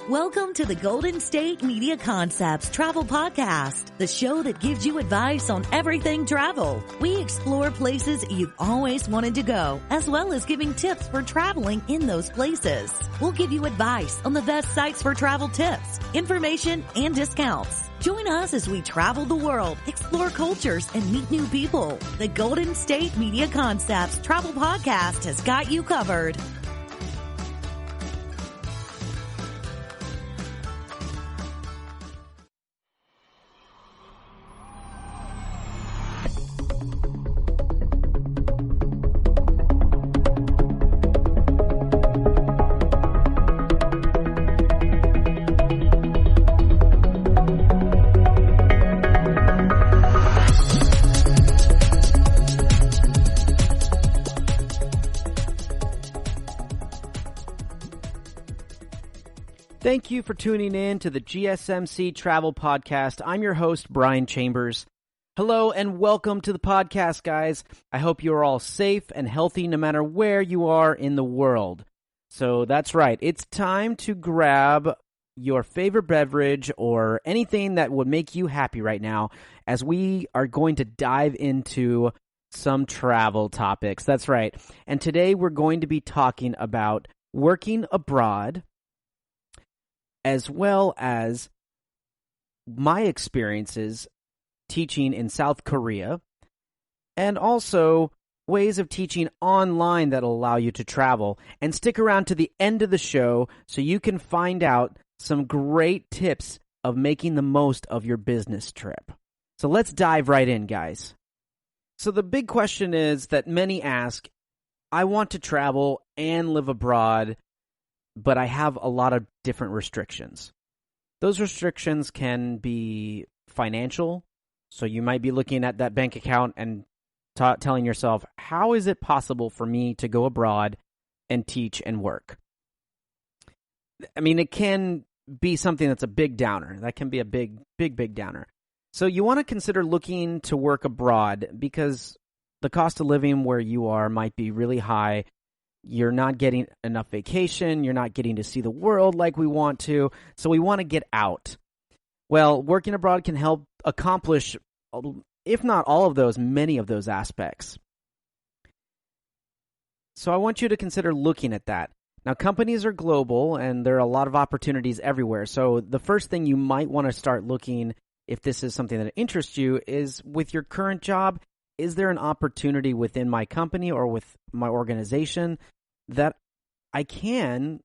Welcome to the Golden State Media Concepts Travel Podcast, the show that gives you advice on everything travel. We explore places you've always wanted to go, as well as giving tips for traveling in those places. We'll give you advice on the best sites for travel tips, information, and discounts. Join us as we travel the world, explore cultures, and meet new people. The Golden State Media Concepts Travel Podcast has got you covered. Thank you for tuning in to the GSMC Travel Podcast. I'm your host, Brian Chambers. Hello and welcome to the podcast, guys. I hope you're all safe and healthy no matter where you are in the world. So that's right. It's time to grab your favorite beverage or anything that would make you happy right now as we are going to dive into some travel topics. That's right. And today we're going to be talking about working abroad, as well as my experiences teaching in South Korea, and also ways of teaching online that will allow you to travel. And stick around to the end of the show so you can find out some great tips of making the most of your business trip. So let's dive right in, guys. So the big question is that many ask, I want to travel and live abroad, but I have a lot of different restrictions. Those restrictions can be financial, so you might be looking at that bank account and telling yourself, how is it possible for me to go abroad and teach and work? I mean, it can be something that's a big downer. That can be a big downer. So you want to consider looking to work abroad because the cost of living where you are might be really high. You're not getting enough vacation. You're not getting to see the world like we want to. So we want to get out. Well, working abroad can help accomplish, if not all of those, many of those aspects. So I want you to consider looking at that. Now, companies are global, and there are a lot of opportunities everywhere. So the first thing you might want to start looking, if this is something that interests you, is with your current job, is there an opportunity within my company or with my organization that I can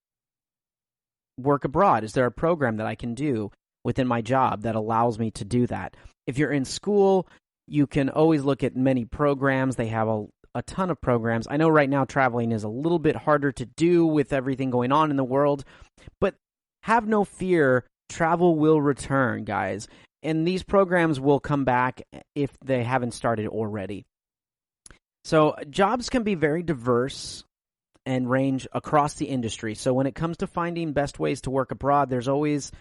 work abroad? Is there a program that I can do within my job that allows me to do that? If you're in school, you can always look at many programs. They have a ton of programs. I know right now traveling is a little bit harder to do with everything going on in the world, but have no fear. Travel will return, guys. And these programs will come back if they haven't started already. So jobs can be very diverse and range across the industry. So when it comes to finding best ways to work abroad, there's always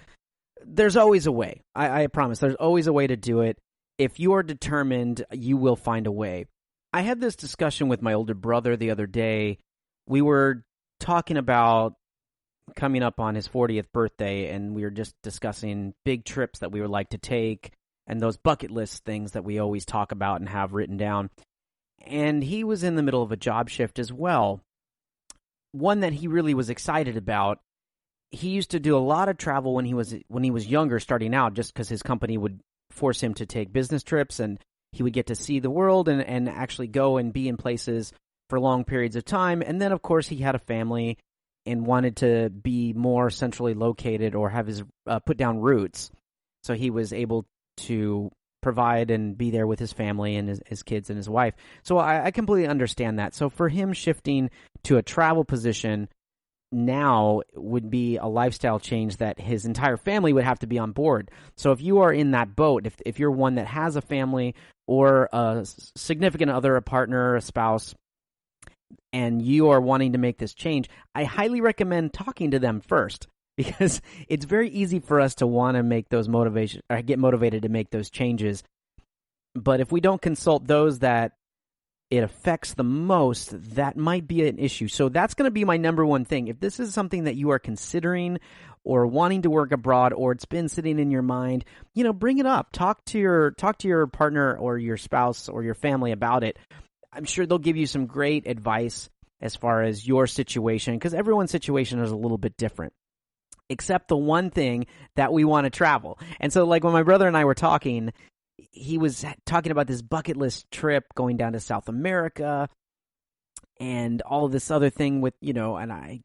a way. I promise. There's always a way to do it. If you are determined, you will find a way. I had this discussion with my older brother the other day. We were talking about coming up on his 40th birthday, and we were just discussing big trips that we would like to take and those bucket list things that we always talk about and have written down. And he was in the middle of a job shift as well, one that he really was excited about. He used to do a lot of travel when he was younger, starting out, just because his company would force him to take business trips, and he would get to see the world and actually go and be in places for long periods of time. And then, of course, he had a family and wanted to be more centrally located or have his put down roots. So he was able to provide and be there with his family and his kids and his wife. So I completely understand that. So for him, shifting to a travel position now would be a lifestyle change that his entire family would have to be on board. So if you are in that boat, if you're one that has a family or a significant other, a partner, a spouse, and you are wanting to make this change, I highly recommend talking to them first, because it's very easy for us to want to make those get motivated to make those changes. But if we don't consult those that it affects the most, that might be an issue. So that's going to be my number one thing. If this is something that you are considering or wanting to work abroad, or it's been sitting in your mind, bring it up. Talk to your partner or your spouse or your family about it. I'm sure they'll give you some great advice as far as your situation, because everyone's situation is a little bit different. Except the one thing that we want to travel. And so like when my brother and I were talking, he was talking about this bucket list trip going down to South America and all of this other thing with, and I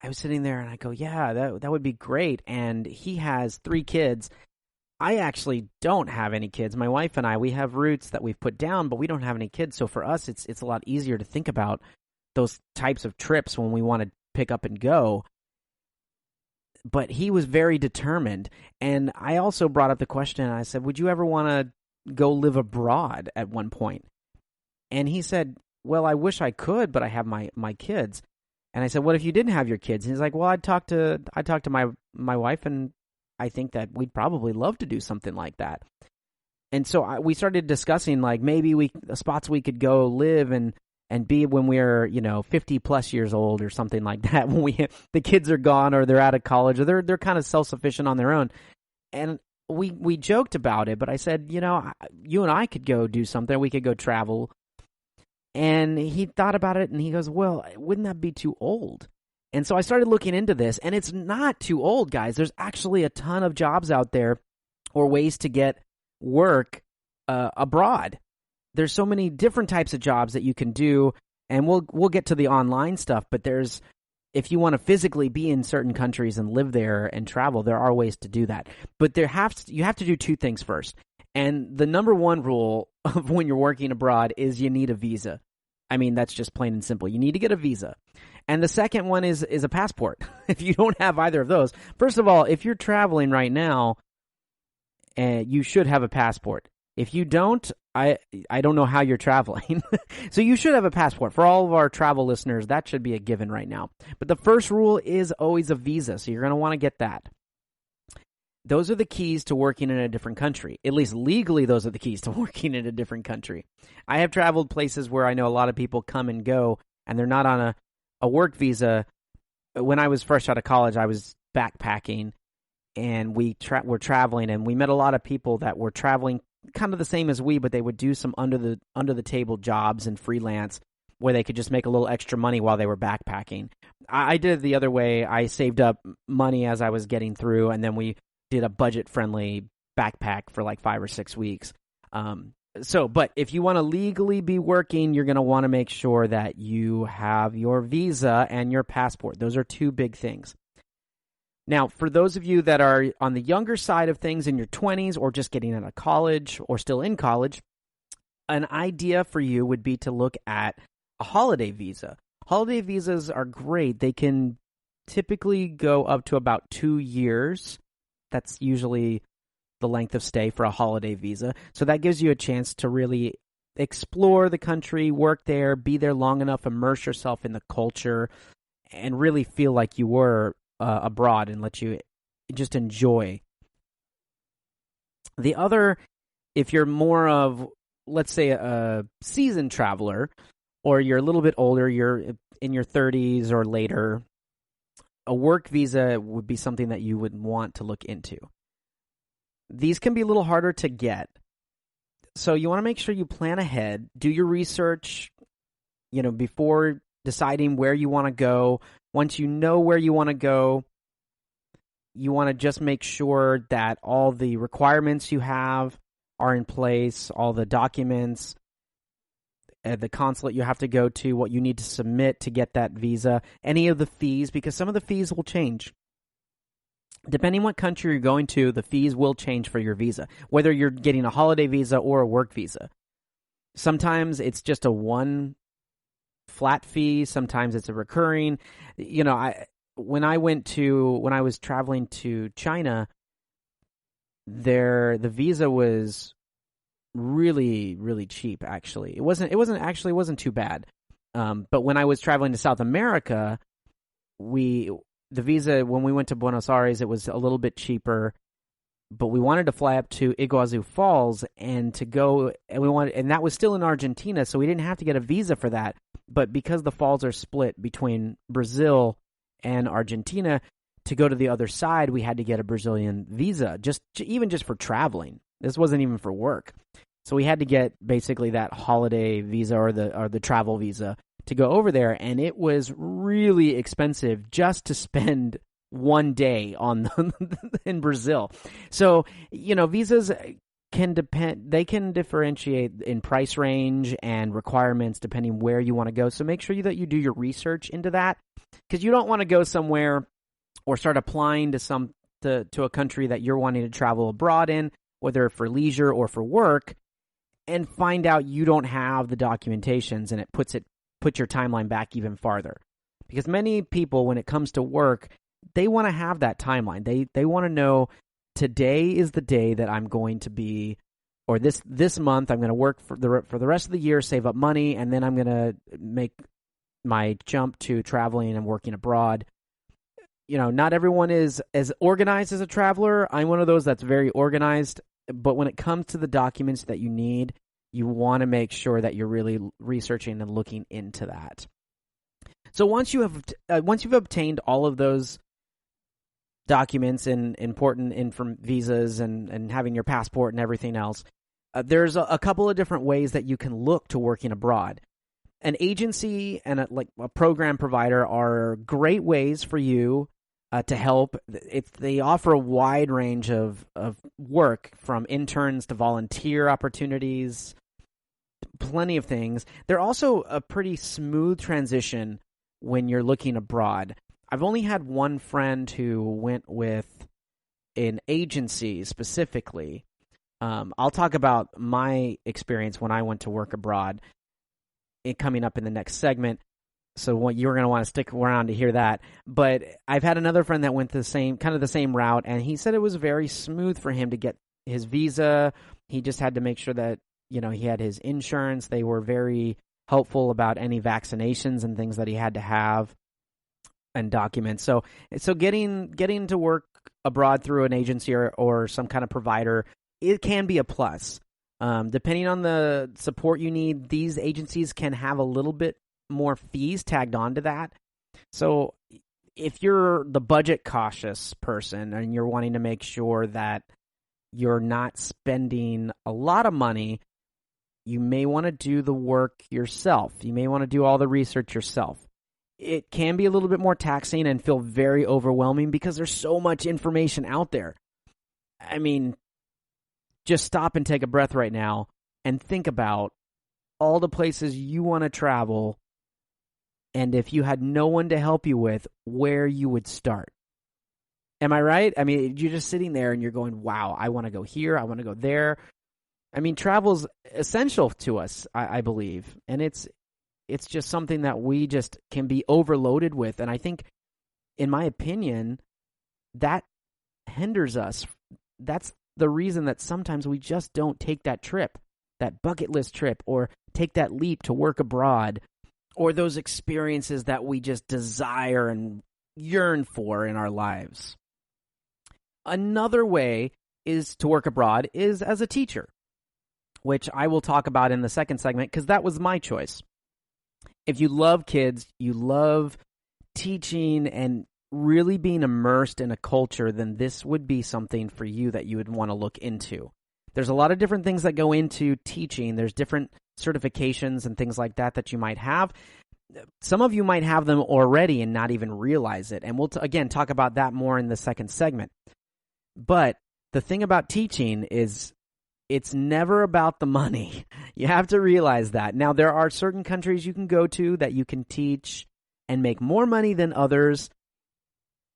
was sitting there and I go, yeah, that would be great. And he has 3 kids. I actually don't have any kids. My wife and I, we have roots that we've put down, but we don't have any kids. So for us, it's a lot easier to think about those types of trips when we want to pick up and go. But he was very determined. And I also brought up the question. I said, would you ever want to go live abroad at one point? And he said, well, I wish I could, but I have my kids. And I said, what if you didn't have your kids? And he's like, well, I'd talk to my wife, and I think that we'd probably love to do something like that. And so we started discussing like maybe the spots we could go live and be when we're 50 plus years old or something like that, when the kids are gone or they're out of college or they're kind of self-sufficient on their own. And we joked about it, but I said, you and I could go do something. We could go travel. And he thought about it and he goes, well, wouldn't that be too old? And so I started looking into this, and it's not too old, guys. There's actually a ton of jobs out there or ways to get work abroad. There's so many different types of jobs that you can do, and we'll get to the online stuff, but if you want to physically be in certain countries and live there and travel, there are ways to do that. But you have to do 2 things first. And the number one rule of when you're working abroad is you need a visa. I mean, that's just plain and simple. You need to get a visa. And the second one is a passport. If you don't have either of those, first of all, if you're traveling right now, you should have a passport. If you don't, I don't know how you're traveling. So you should have a passport. For all of our travel listeners, that should be a given right now. But the first rule is always a visa, so you're going to want to get that. Those are the keys to working in a different country. At least legally, those are the keys to working in a different country. I have traveled places where I know a lot of people come and go, and they're not on a work visa. When I was fresh out of college, I was backpacking, and we were traveling, and we met a lot of people that were traveling kind of the same as we, but they would do some under the table jobs and freelance where they could just make a little extra money while they were backpacking. I did it the other way. I saved up money as I was getting through, and then we did a budget-friendly backpack for like 5 or 6 weeks. But if you want to legally be working, you're going to want to make sure that you have your visa and your passport. Those are 2 big things. Now, for those of you that are on the younger side of things in your 20s or just getting out of college or still in college, an idea for you would be to look at a holiday visa. Holiday visas are great. They can typically go up to about 2 years. That's usually the length of stay for a holiday visa. So that gives you a chance to really explore the country, work there, be there long enough, immerse yourself in the culture, and really feel like you were abroad and let you just enjoy. The other, if you're more of, let's say, a seasoned traveler, or you're a little bit older, you're in your 30s or later, a work visa would be something that you would want to look into. These can be a little harder to get. So you want to make sure you plan ahead, do your research, before deciding where you want to go. Once you know where you want to go, you want to just make sure that all the requirements you have are in place, all the documents, the consulate you have to go to, what you need to submit to get that visa, any of the fees, because some of the fees will change. Depending what country you're going to, the fees will change for your visa, whether you're getting a holiday visa or a work visa. Sometimes it's just a one flat fee. Sometimes it's a recurring. When I was traveling to China, the visa was really, really cheap. Actually, it wasn't too bad. But when I was traveling to South America, the visa, when we went to Buenos Aires, it was a little bit cheaper. but we wanted to fly up to Iguazu Falls and to go, and that was still in Argentina, so we didn't have to get a visa for that. But because the falls are split between Brazil and Argentina, to go to the other side, we had to get a Brazilian visa, even just for traveling. This wasn't even for work. So we had to get basically that holiday visa or the travel visa to go over there, and it was really expensive just to spend one day in Brazil. So, visas can differentiate in price range and requirements depending where you want to go. So make sure that you do your research into that, because you don't want to go somewhere or start applying to a country that you're wanting to travel abroad in, whether for leisure or for work, and find out you don't have the documentations, and it puts your timeline back even farther. Because many people, when it comes to work, they want to have that timeline. They want to know, today is the day that I'm going to be, or this month I'm going to work for the rest of the year, save up money, and then I'm going to make my jump to traveling and working abroad. Not everyone is as organized as a traveler. I'm one of those that's very organized, but when it comes to the documents that you need, you want to make sure that you're really researching and looking into that. So once you've obtained all of those documents and important visas and having your passport and everything else, there's a couple of different ways that you can look to working abroad. An agency and a program provider are great ways for you to help. They offer a wide range of work, from interns to volunteer opportunities, plenty of things. They're also a pretty smooth transition when you're looking abroad. I've only had one friend who went with an agency specifically. I'll talk about my experience when I went to work abroad coming up in the next segment. So you're going to want to stick around to hear that. But I've had another friend that went the same route, and he said it was very smooth for him to get his visa. He just had to make sure that, he had his insurance. They were very helpful about any vaccinations and things that he had to have and documents. So getting to work abroad through an agency or some kind of provider, it can be a plus. Depending on the support you need, these agencies can have a little bit more fees tagged onto that. So if you're the budget cautious person and you're wanting to make sure that you're not spending a lot of money, you may want to do the work yourself. You may want to do all the research yourself. It can be a little bit more taxing and feel very overwhelming because there's so much information out there. I mean, just stop and take a breath right now and think about all the places you want to travel, and if you had no one to help you with, where you would start. Am I right? I mean, you're just sitting there and you're going, wow, I want to go here, I want to go there. I mean, travel is essential to us, I believe, and it's just something that we just can be overloaded with, and I think, in my opinion, that hinders us. That's the reason that sometimes we just don't take that trip, that bucket list trip, or take that leap to work abroad, or those experiences that we just desire and yearn for in our lives. Another way is to work abroad is as a teacher, which I will talk about in the second segment because that was my choice. If you love kids, you love teaching and really being immersed in a culture, then this would be something for you that you would want to look into. There's a lot of different things that go into teaching. There's different certifications and things like that you might have. Some of you might have them already and not even realize it. And we'll, again, talk about that more in the second segment. But the thing about teaching is it's never about the money. You have to realize that. Now, there are certain countries you can go to that you can teach and make more money than others.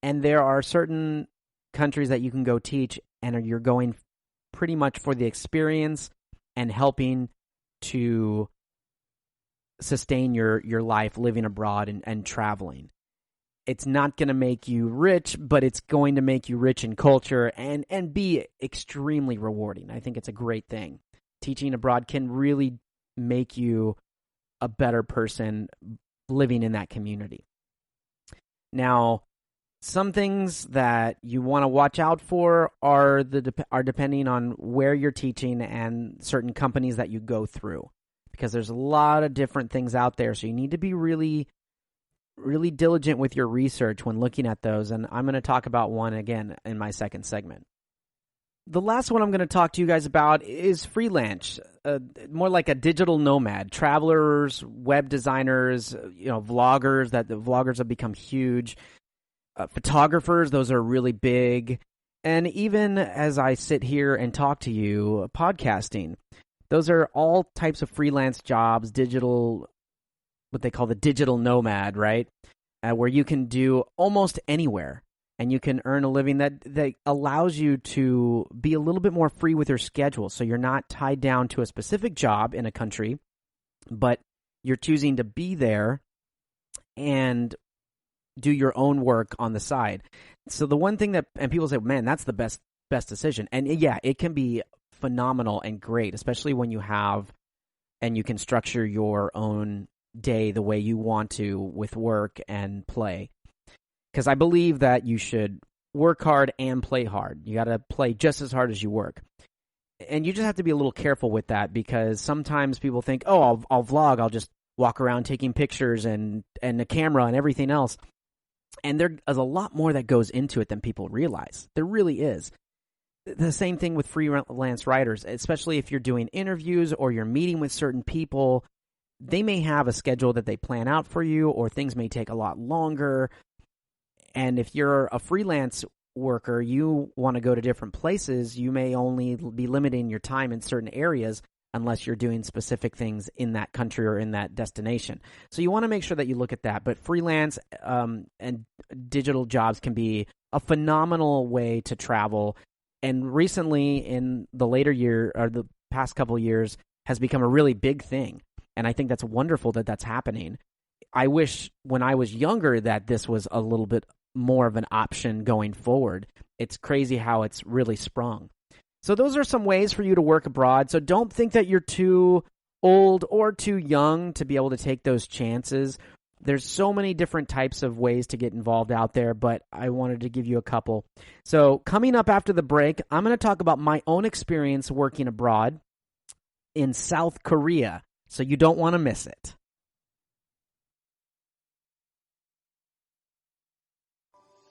And there are certain countries that you can go teach and you're going pretty much for the experience and helping to sustain your life living abroad and traveling. It's not going to make you rich, but it's going to make you rich in culture and be extremely rewarding. I think it's a great thing. Teaching abroad can really make you a better person living in that community. Now, Some things that you want to watch out for are depending on where you're teaching and certain companies that you go through, because there's a lot of different things out there. So you need to be really, really diligent with your research when looking at those. And I'm going to talk about one again in my second segment. The last one I'm going to talk to you guys about is freelance, more like a digital nomad. Travelers, web designers, vloggers. The vloggers have become huge. Photographers, those are really big. And even as I sit here and talk to you, podcasting, those are all types of freelance jobs, digital, what they call the digital nomad, right? Where you can do almost anywhere and you can earn a living that allows you to be a little bit more free with your schedule. So you're not tied down to a specific job in a country, but you're choosing to be there and do your own work on the side. So the one thing and people say, man, that's the best decision. And yeah, it can be phenomenal and great, especially when you have and you can structure your own day the way you want to with work and play. Because I believe that you should work hard and play hard. You got to play just as hard as you work. And you just have to be a little careful with that, because sometimes people think, oh, I'll vlog. I'll just walk around taking pictures and the camera and everything else. And there is a lot more that goes into it than people realize. There really is. The same thing with freelance writers, especially if you're doing interviews or you're meeting with certain people. They may have a schedule that they plan out for you, or things may take a lot longer. And if you're a freelance worker, you want to go to different places, you may only be limiting your time in certain areas unless you're doing specific things in that country or in that destination. So you want to make sure that you look at that. But freelance and digital jobs can be a phenomenal way to travel. And recently, in the later year or the past couple of years, has become a really big thing. And I think that's wonderful that that's happening. I wish when I was younger that this was a little bit more of an option going forward. It's crazy how it's really sprung. So those are some ways for you to work abroad. So don't think that you're too old or too young to be able to take those chances. There's so many different types of ways to get involved out there, but I wanted to give you a couple. So coming up after the break, I'm going to talk about my own experience working abroad in South Korea. So you don't want to miss it.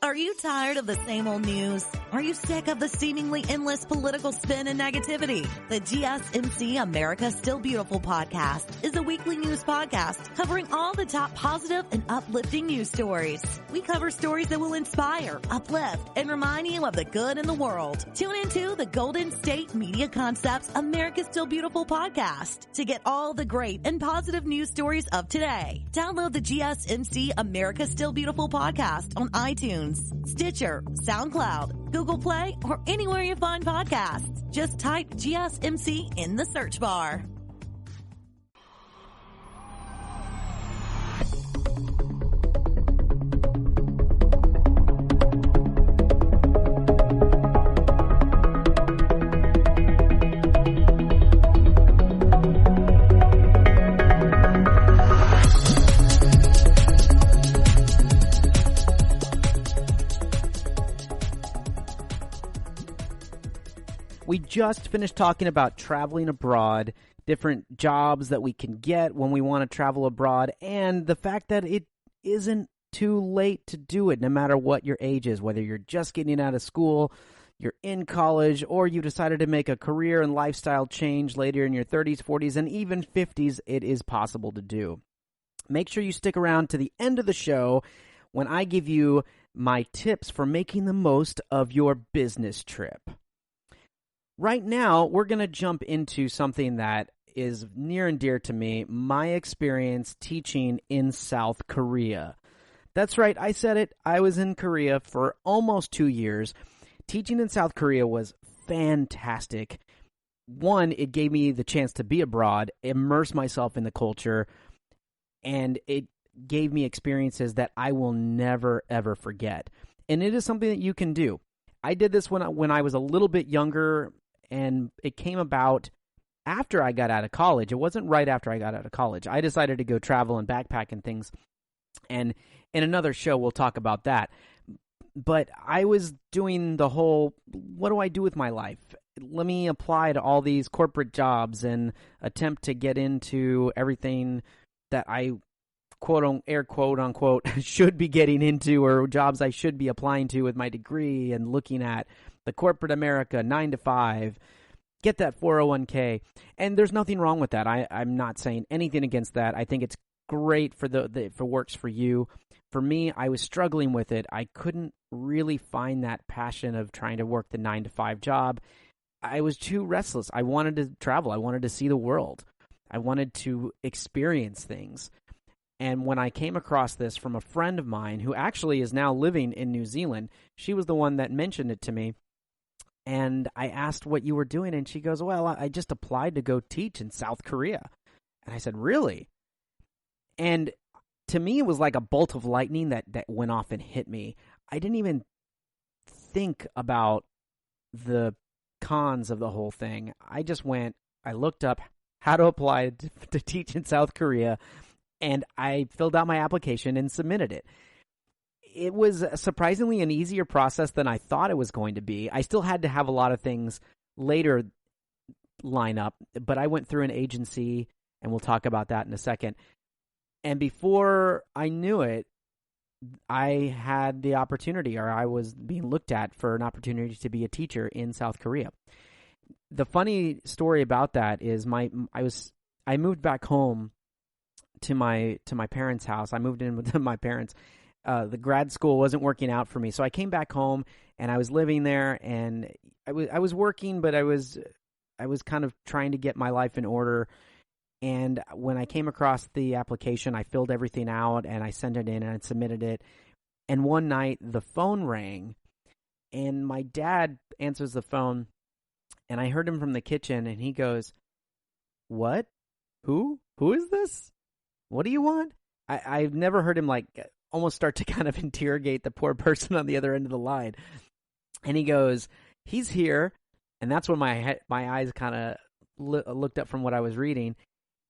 Are you tired of the same old news? Are you sick of the seemingly endless political spin and negativity? The GSMC America Still Beautiful podcast is a weekly news podcast covering all the top positive and uplifting news stories. We cover stories that will inspire, uplift, and remind you of the good in the world. Tune into the Golden State Media Concepts America Still Beautiful podcast to get all the great and positive news stories of today. Download the GSMC America Still Beautiful podcast on iTunes, Stitcher, SoundCloud, Google Play, or anywhere you find podcasts. Just type GSMC in the search bar. We just finished talking about traveling abroad, different jobs that we can get when we want to travel abroad, and the fact that it isn't too late to do it, no matter what your age is, whether you're just getting out of school, you're in college, or you decided to make a career and lifestyle change later in your 30s, 40s, and even 50s, it is possible to do. Make sure you stick around to the end of the show when I give you my tips for making the most of your business trip. Right now, we're going to jump into something that is near and dear to me, my experience teaching in South Korea. That's right, I said it. I was in Korea for almost 2 years. Teaching in South Korea was fantastic. One, it gave me the chance to be abroad, immerse myself in the culture, and it gave me experiences that I will never, ever forget. And it is something that you can do. I did this when I was a little bit younger, and it came about after I got out of college. It wasn't right after I got out of college. I decided to go travel and backpack and things, and in another show we'll talk about that. But I was doing the whole, what do I do with my life? Let me apply to all these corporate jobs and attempt to get into everything that I quote unquote should be getting into, or jobs I should be applying to with my degree, and looking at the corporate America 9 to 5, get that 401k. And there's nothing wrong with that. I'm not saying anything against that. I think it's great for if it works for you. For me, I was struggling with it. I couldn't really find that passion of trying to work the 9 to 5 job. I was too restless. I wanted to travel. I wanted to see the world. I wanted to experience things. And when I came across this from a friend of mine who actually is now living in New Zealand, she was the one that mentioned it to me. And I asked what you were doing, and she goes, well, I just applied to go teach in South Korea. And I said, really? And to me, it was like a bolt of lightning that went off and hit me. I didn't even think about the cons of the whole thing. I looked up how to apply to teach in South Korea, and I filled out my application and submitted it. It was surprisingly an easier process than I thought it was going to be. I still had to have a lot of things later line up, but I went through an agency, and we'll talk about that in a second. And before I knew it, I had the opportunity, or I was being looked at for an opportunity to be a teacher in South Korea. The funny story about that is I moved back home to my parents' house. I moved in with my parents. The grad school wasn't working out for me, so I came back home, and I was living there, and I was working, but I was kind of trying to get my life in order. And when I came across the application, I filled everything out, and I sent it in, and I submitted it. And one night, the phone rang, and my dad answers the phone, and I heard him from the kitchen, and he goes, "What? Who? Who is this? What do you want?" I've never heard him almost start to kind of interrogate the poor person on the other end of the line. And he goes, "He's here." And that's when my eyes kind of looked up from what I was reading.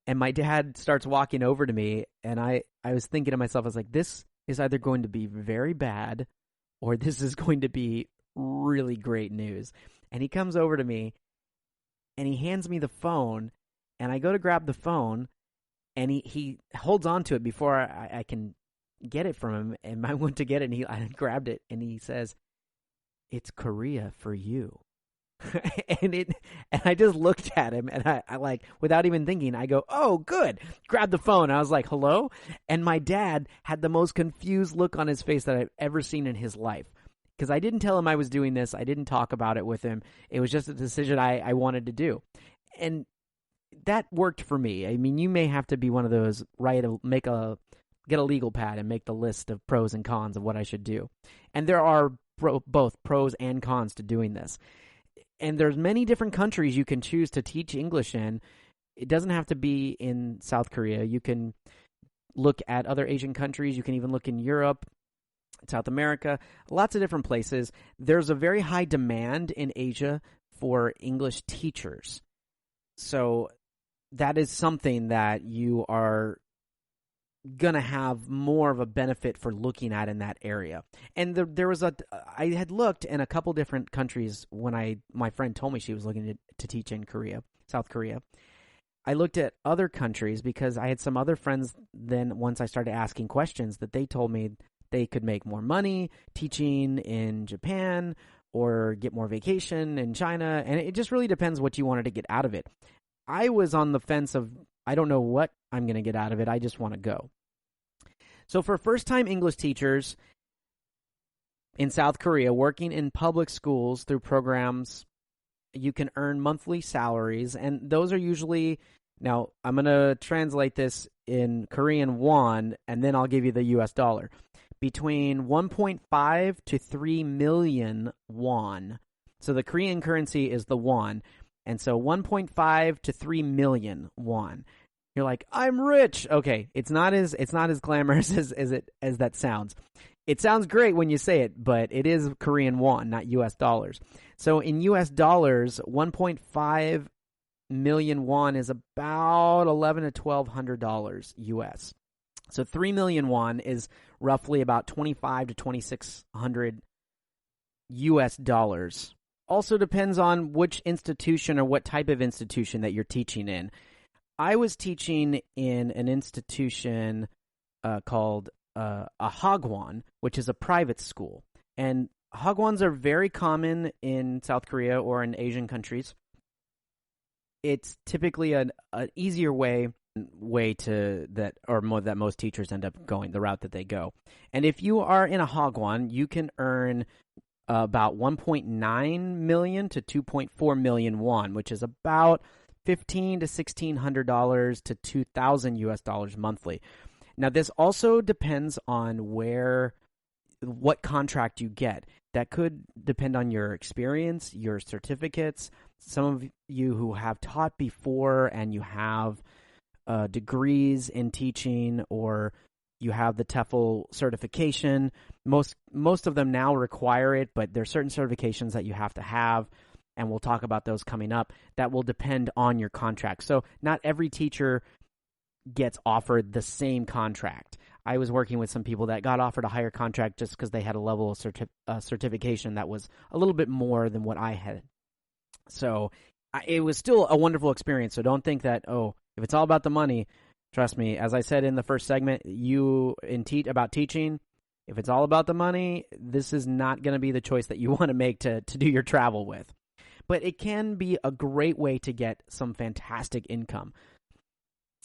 And my dad starts walking over to me, and I was thinking to myself, I was like, this is either going to be very bad, or this is going to be really great news. And he comes over to me, and he hands me the phone, and I go to grab the phone, and he holds on to it before I can get it from him. And I went to get it, and I grabbed it, and he says, "It's Korea for you." and I just looked at him, and I without even thinking, I go, "Oh, good." Grab the phone. I was like, "Hello?" And my dad had the most confused look on his face that I've ever seen in his life, because I didn't tell him I was doing this. I didn't talk about it with him. It was just a decision I wanted to do. And that worked for me. I mean, you may have to be one of those, right, get a legal pad and make the list of pros and cons of what I should do. And there are both pros and cons to doing this. And there's many different countries you can choose to teach English in. It doesn't have to be in South Korea. You can look at other Asian countries. You can even look in Europe, South America, lots of different places. There's a very high demand in Asia for English teachers. So that is something that you are going to have more of a benefit for looking at in that area. And I had looked in a couple different countries when my friend told me she was looking to teach in South Korea. I looked at other countries because I had some other friends then, once I started asking questions, that they told me they could make more money teaching in Japan or get more vacation in China. And it just really depends what you wanted to get out of it. I was on the fence of, I don't know what I'm going to get out of it. I just want to go. So for first-time English teachers in South Korea working in public schools through programs, you can earn monthly salaries. And those are usually, now I'm going to translate this in Korean won, and then I'll give you the US dollar, between 1.5 to 3 million won. So the Korean currency is the won. And so 1.5 to 3 million won. You're like, "I'm rich." Okay, it's not as glamorous as that sounds. It sounds great when you say it, but it is Korean won, not US dollars. So in US dollars, 1.5 million won is about $1,100 to $1,200 US. So 3 million won is roughly about $2,500 to $2,600 US dollars. Also depends on which institution or what type of institution that you're teaching in. I was teaching in an institution called a Hagwon, which is a private school. And Hagwons are very common in South Korea or in Asian countries. It's typically an easier way to that most teachers end up going, the route that they go. And if you are in a Hagwon, you can earn about 1.9 million to 2.4 million won, which is about $1,500 to $1,600 to $2,000 US dollars monthly. Now, this also depends on what contract you get. That could depend on your experience, your certificates. Some of you who have taught before and you have degrees in teaching, or you have the TEFL certification. Most of them now require it, but there are certain certifications that you have to have, and we'll talk about those coming up. That will depend on your contract. So not every teacher gets offered the same contract. I was working with some people that got offered a higher contract just because they had a level of certification that was a little bit more than what I had. So it was still a wonderful experience. So don't think that, if it's all about the money, trust me, as I said in the first segment, about teaching, if it's all about the money, this is not going to be the choice that you want to make to do your travel with. But it can be a great way to get some fantastic income.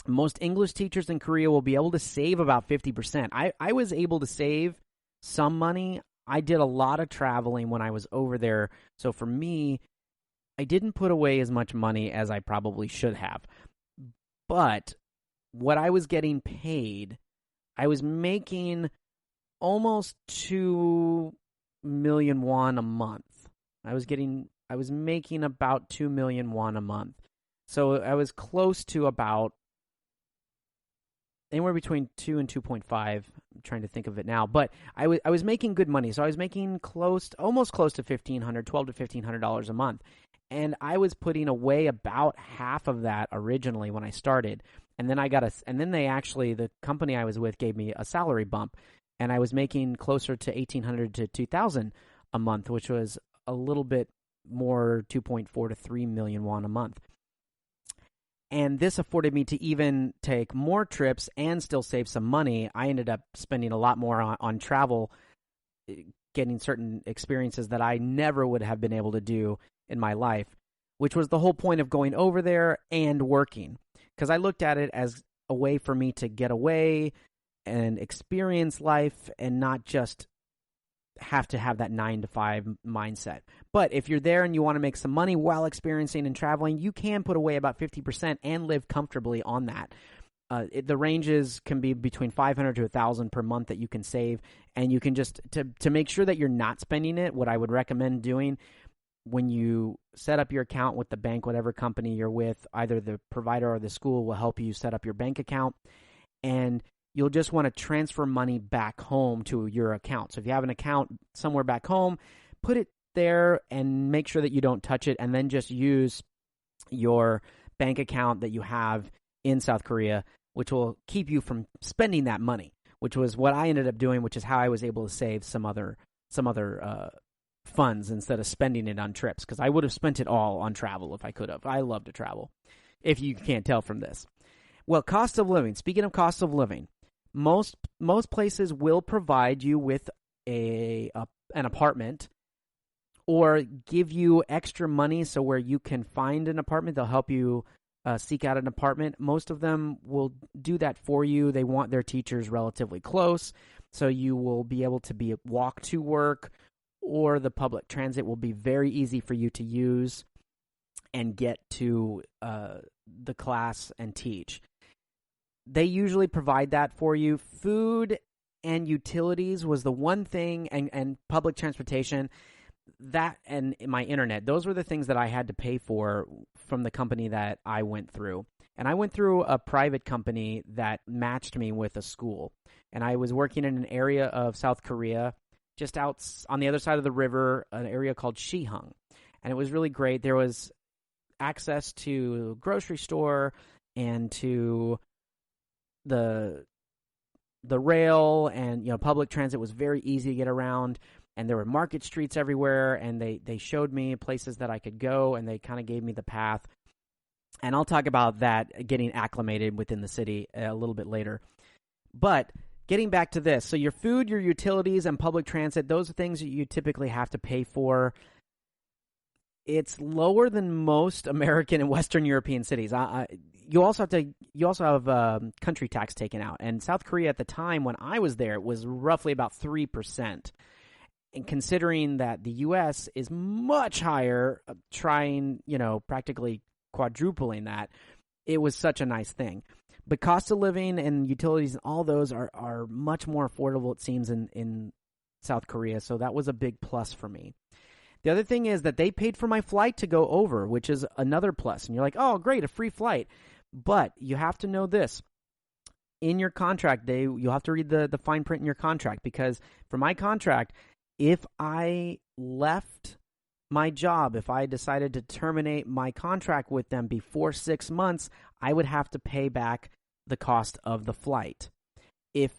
Most English teachers in Korea will be able to save about 50%. I was able to save some money. I did a lot of traveling when I was over there. So for me, I didn't put away as much money as I probably should have. But what I was getting paid, I was making almost 2 million won a month. I was making about 2 million won a month. So I was close to about anywhere between 2 and 2.5. I'm trying to think of it now, but I was making good money. So I was making almost close to $1,500, $1,200 to $1,500 a month. And I was putting away about half of that originally when I started. And then the company I was with gave me a salary bump, and I was making closer to $1,800 to $2,000 a month, which was a little bit more, 2.4 to 3 million won a month. And this afforded me to even take more trips and still save some money. I ended up spending a lot more on travel, getting certain experiences that I never would have been able to do in my life, which was the whole point of going over there and working. Because I looked at it as a way for me to get away and experience life and not just have to have that 9 to 5 mindset. But if you're there and you want to make some money while experiencing and traveling, you can put away about 50% and live comfortably on that. The ranges can be between 500 to 1,000 per month that you can save, and you can just to make sure that you're not spending it. What I would recommend doing when you set up your account with the bank, whatever company you're with, either the provider or the school will help you set up your bank account, and you'll just want to transfer money back home to your account. So if you have an account somewhere back home, put it there and make sure that you don't touch it, and then just use your bank account that you have in South Korea, which will keep you from spending that money, which was what I ended up doing, which is how I was able to save some other funds instead of spending it on trips, because I would have spent it all on travel if I could have. I love to travel, if you can't tell from this. Well, cost of living. Speaking of cost of living, most places will provide you with an apartment or give you extra money so where you can find an apartment. They'll help you seek out an apartment. Most of them will do that for you. They want their teachers relatively close, so you will be able to walk to work, or the public transit will be very easy for you to use and get to the class and teach. They usually provide that for you. Food and utilities was the one thing, and public transportation, that and my internet, those were the things that I had to pay for from the company that I went through. And I went through a private company that matched me with a school. And I was working in an area of South Korea, just out on the other side of the river, an area called Shihung. And it was really great. There was access to grocery store and to the the rail and, public transit was very easy to get around, and there were market streets everywhere, and they showed me places that I could go, and they kind of gave me the path. And I'll talk about that, getting acclimated within the city, a little bit later. But getting back to this, so your food, your utilities, and public transit, those are things that you typically have to pay for. It's lower than most American and Western European cities. You also have country tax taken out. And South Korea at the time when I was there, it was roughly about 3%. And considering that the U.S. is much higher, trying, practically quadrupling that, it was such a nice thing. But cost of living and utilities and all those are much more affordable, it seems, in South Korea. So that was a big plus for me. The other thing is that they paid for my flight to go over, which is another plus. And you're like, oh, great, a free flight. But you have to know this. In your contract, you'll have to read the fine print in your contract, because for my contract, if I left my job, if I decided to terminate my contract with them before 6 months, I would have to pay back the cost of the flight. If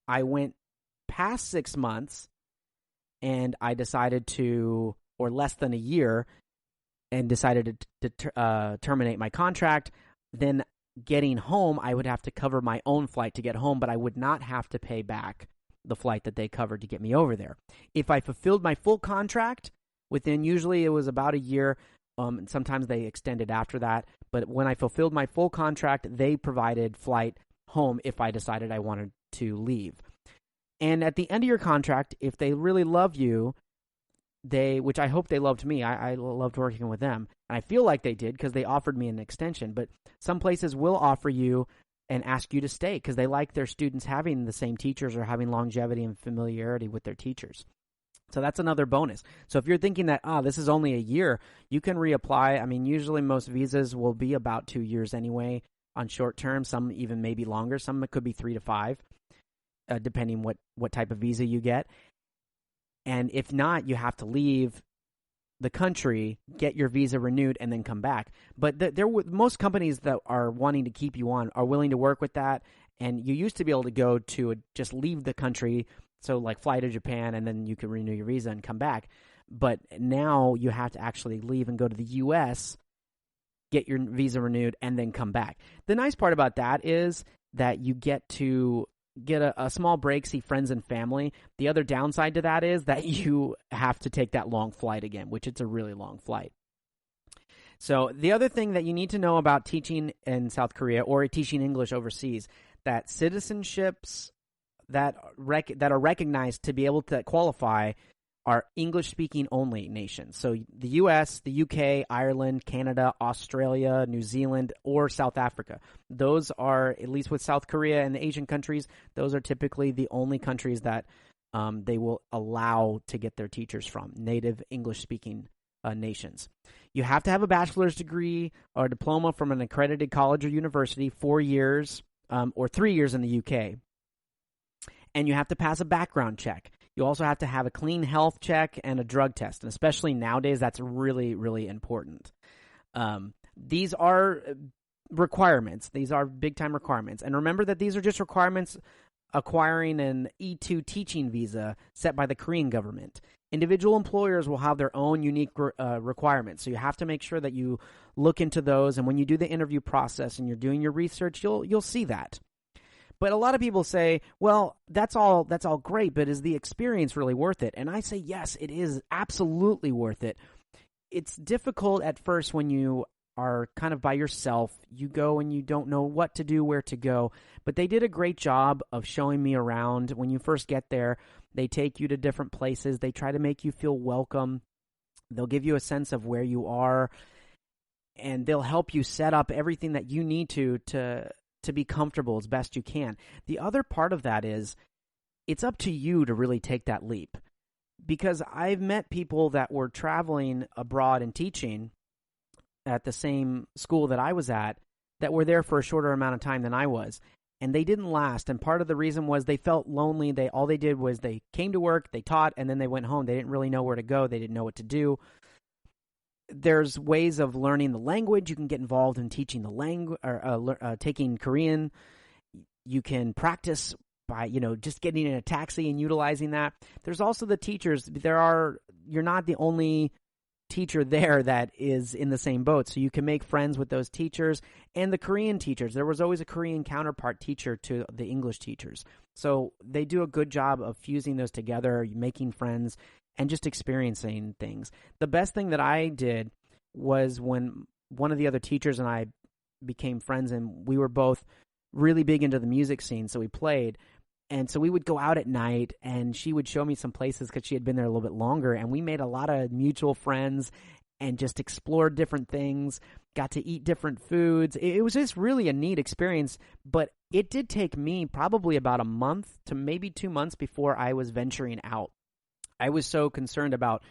I went past 6 months and I decided to, or less than a year, and decided to terminate my contract, then getting home, I would have to cover my own flight to get home, but I would not have to pay back the flight that they covered to get me over there. If I fulfilled my full contract, usually it was about a year, and sometimes they extended after that. But when I fulfilled my full contract, they provided flight home if I decided I wanted to leave. And at the end of your contract, if they really love you, which I hope they loved me, I loved working with them. And I feel like they did because they offered me an extension. But some places will offer you and ask you to stay because they like their students having the same teachers or having longevity and familiarity with their teachers. So that's another bonus. So if you're thinking that, this is only a year, you can reapply. I mean, usually most visas will be about 2 years anyway on short term. Some even maybe longer. Some it could be 3 to 5, depending what type of visa you get. And if not, you have to leave the country, get your visa renewed, and then come back. But most companies that are wanting to keep you on are willing to work with that. And you used to be able to go to just leave the country, so like fly to Japan, and then you can renew your visa and come back. But now you have to actually leave and go to the U.S., get your visa renewed, and then come back. The nice part about that is that you get to get a small break, see friends and family. The other downside to that is that you have to take that long flight again, which it's a really long flight. So the other thing that you need to know about teaching in South Korea or teaching English overseas, that citizenships that are recognized to be able to qualify are English-speaking only nations. So the U.S., the U.K., Ireland, Canada, Australia, New Zealand, or South Africa. Those are, at least with South Korea and the Asian countries, those are typically the only countries that they will allow to get their teachers from, native English-speaking nations. You have to have a bachelor's degree or a diploma from an accredited college or university, 4 years or 3 years in the U.K., and you have to pass a background check. You also have to have a clean health check and a drug test. And especially nowadays, that's really, really important. These are requirements. These are big-time requirements. And remember that these are just requirements acquiring an E2 teaching visa set by the Korean government. Individual employers will have their own unique requirements. So you have to make sure that you look into those. And when you do the interview process and you're doing your research, you'll see that. But a lot of people say, well, that's all great, but is the experience really worth it? And I say, yes, it is absolutely worth it. It's difficult at first when you are kind of by yourself. You go and you don't know what to do, where to go. But they did a great job of showing me around. When you first get there, they take you to different places. They try to make you feel welcome. They'll give you a sense of where you are, and they'll help you set up everything that you need to be comfortable as best you can. The other part of that is it's up to you to really take that leap, because I've met people that were traveling abroad and teaching at the same school that I was at that were there for a shorter amount of time than I was, and they didn't last. And part of the reason was they felt lonely. All they did was they came to work, they taught, and then they went home. They didn't really know where to go. They didn't know what to do. There's ways of learning the language. You can get involved in teaching the language or taking Korean. You can practice by, just getting in a taxi and utilizing that. There's also the teachers. You're not the only teacher there that is in the same boat. So you can make friends with those teachers and the Korean teachers. There was always a Korean counterpart teacher to the English teachers. So they do a good job of fusing those together, making friends, and just experiencing things. The best thing that I did was when one of the other teachers and I became friends, and we were both really big into the music scene, so we played. And so we would go out at night, and she would show me some places because she had been there a little bit longer, and we made a lot of mutual friends and just explored different things, got to eat different foods. It was just really a neat experience, but it did take me probably about a month to maybe 2 months before I was venturing out. I was so concerned about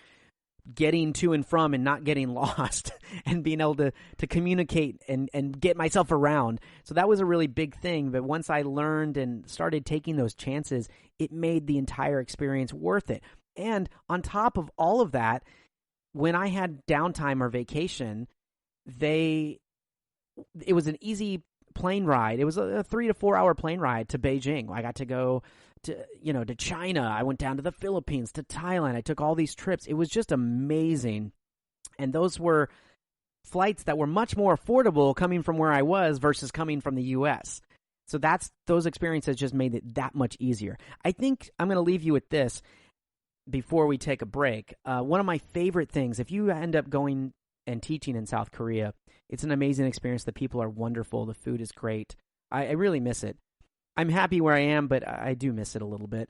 getting to and from and not getting lost and being able to communicate and get myself around. So that was a really big thing. But once I learned and started taking those chances, it made the entire experience worth it. And on top of all of that, when I had downtime or vacation, it was an easy plane ride. It was a 3 to 4 hour plane ride to Beijing. I got to go to China. I went down to the Philippines, to Thailand. I took all these trips. It was just amazing. And those were flights that were much more affordable coming from where I was versus coming from the U.S. So those experiences just made it that much easier. I think I'm going to leave you with this before we take a break. One of my favorite things, if you end up going and teaching in South Korea, it's an amazing experience. The people are wonderful. The food is great. I really miss it. I'm happy where I am, but I do miss it a little bit.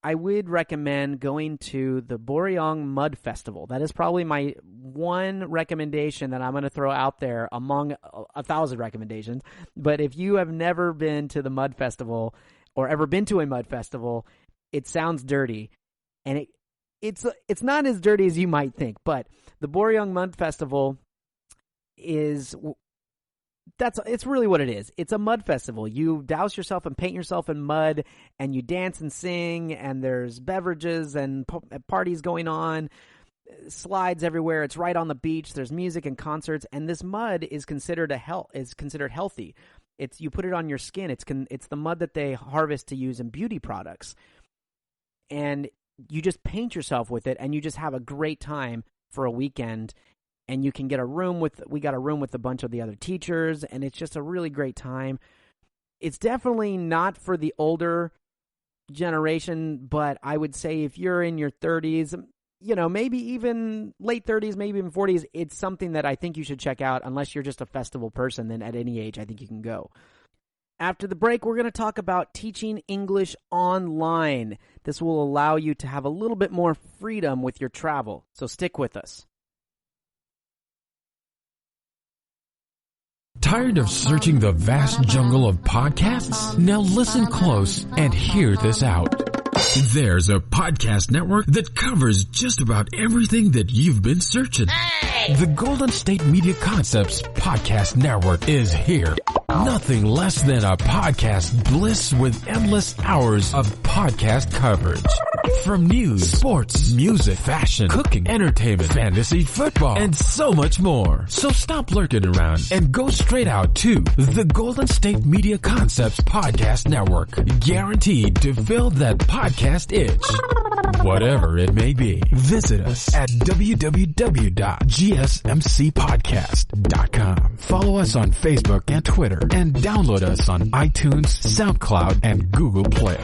I would recommend going to the Boryong Mud Festival. That is probably my one recommendation that I'm going to throw out there among 1,000 recommendations. But if you have never been to the Mud Festival or ever been to a Mud Festival, it sounds dirty. And it's not as dirty as you might think. But the Boryong Mud Festival it's really what it is. It's a mud festival. You douse yourself and paint yourself in mud, and you dance and sing, and there's beverages and parties going on, slides everywhere. It's right on the beach. There's music and concerts, and this mud is considered healthy. You put it on your skin. It's the mud that they harvest to use in beauty products, and you just paint yourself with it, and you just have a great time for a weekend. And you can get we got a room with a bunch of the other teachers, and it's just a really great time. It's definitely not for the older generation, but I would say if you're in your 30s, maybe even late 30s, maybe even 40s, it's something that I think you should check out. Unless you're just a festival person, then at any age, I think you can go. After the break, we're going to talk about teaching English online. This will allow you to have a little bit more freedom with your travel, so stick with us. Tired of searching the vast jungle of podcasts? Now listen close and hear this out. There's a podcast network that covers just about everything that you've been searching. Hey! The Golden State Media Concepts Podcast Network is here. Nothing less than a podcast bliss with endless hours of podcast coverage. From news, sports, music, fashion, cooking, entertainment, fantasy, football, and so much more. So stop lurking around and go straight out to the Golden State Media Concepts Podcast Network. Guaranteed to fill that podcast itch. Whatever it may be. Visit us at www.gsmcpodcast.com. Follow us on Facebook and Twitter, and download us on iTunes, SoundCloud, and Google Play.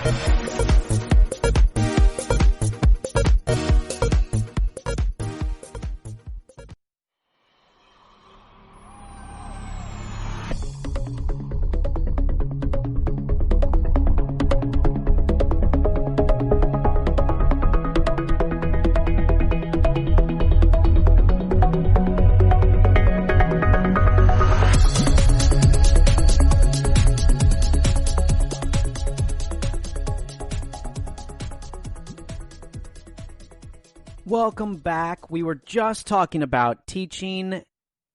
Welcome back. We were just talking about teaching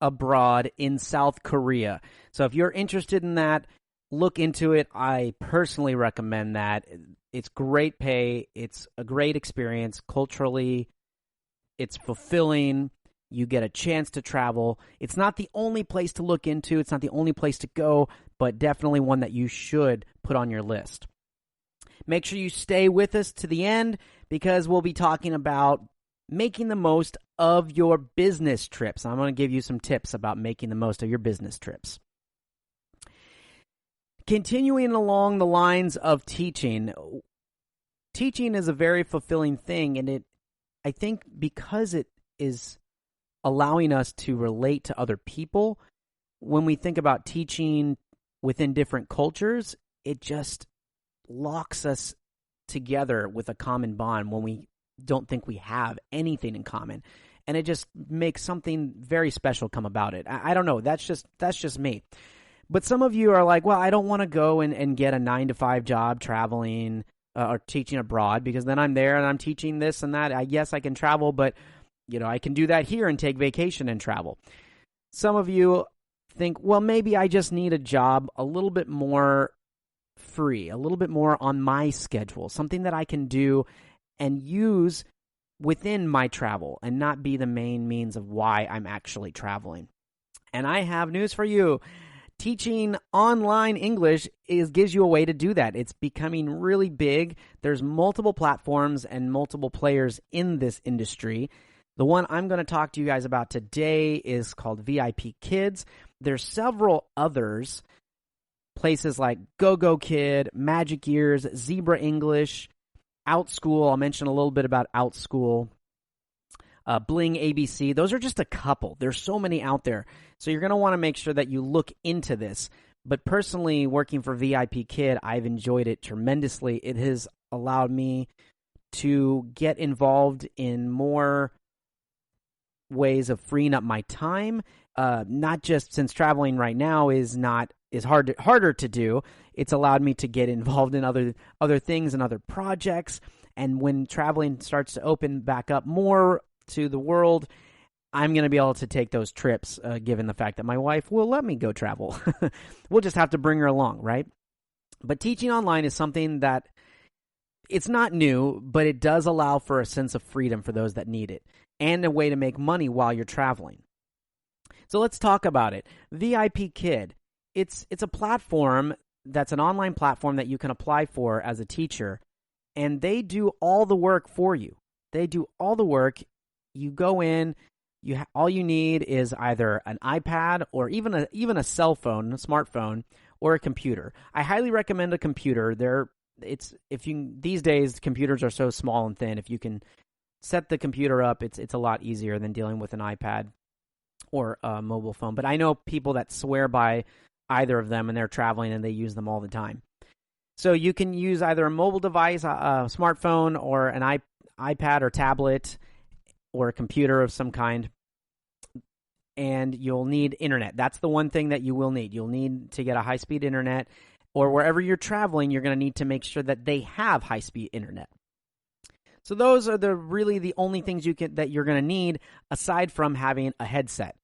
abroad in South Korea. So if you're interested in that, look into it. I personally recommend that. It's great pay. It's a great experience. Culturally, it's fulfilling. You get a chance to travel. It's not the only place to look into. It's not the only place to go, but definitely one that you should put on your list. Make sure you stay with us to the end because we'll be talking about making the most of your business trips. I'm going to give you some tips about making the most of your business trips. Continuing along the lines of teaching is a very fulfilling thing, and I think because it is allowing us to relate to other people, when we think about teaching within different cultures, it just locks us together with a common bond when we don't think we have anything in common. And it just makes something very special come about it. I don't know. That's just me. But some of you are like, well, I don't want to go and get a 9-to-5 job traveling or teaching abroad, because then I'm there and I'm teaching this and that. Yes, I can travel, but I can do that here and take vacation and travel. Some of you think, well, maybe I just need a job a little bit more free, a little bit more on my schedule, something that I can do and use within my travel and not be the main means of why I'm actually traveling. And I have news for you. Teaching online English gives you a way to do that. It's becoming really big. There's multiple platforms and multiple players in this industry. The one I'm going to talk to you guys about today is called VIP Kids. There's several others, places like GoGo Kid, Magic Ears, Zebra English, OutSchool. I'll mention a little bit about OutSchool. Bling ABC. Those are just a couple. There's so many out there. So you're going to want to make sure that you look into this. But personally, working for VIP Kid, I've enjoyed it tremendously. It has allowed me to get involved in more ways of freeing up my time. Not just since traveling right now is harder to do. It's allowed me to get involved in other things and other projects. And when traveling starts to open back up more to the world, I'm going to be able to take those trips, given the fact that my wife will let me go travel. We'll just have to bring her along, right? But teaching online is something that it's not new, but it does allow for a sense of freedom for those that need it and a way to make money while you're traveling. So let's talk about it. VIP Kid, it's a platform that's an online platform that you can apply for as a teacher, and they do all the work for you. They do all the work. You go in, all you need is either an iPad or even a cell phone, a smartphone, or a computer. I highly recommend a computer. These days computers are so small and thin. If you can set the computer up, it's a lot easier than dealing with an iPad or a mobile phone. But I know people that swear by either of them and they're traveling and they use them all the time. So you can use either a mobile device, a smartphone, or an iPad or tablet, or a computer of some kind, and you'll need internet. That's the one thing that you will need. You'll need to get a high-speed internet, or wherever you're traveling, you're going to need to make sure that they have high-speed internet. So those are really the only things that you're going to need aside from having a headset.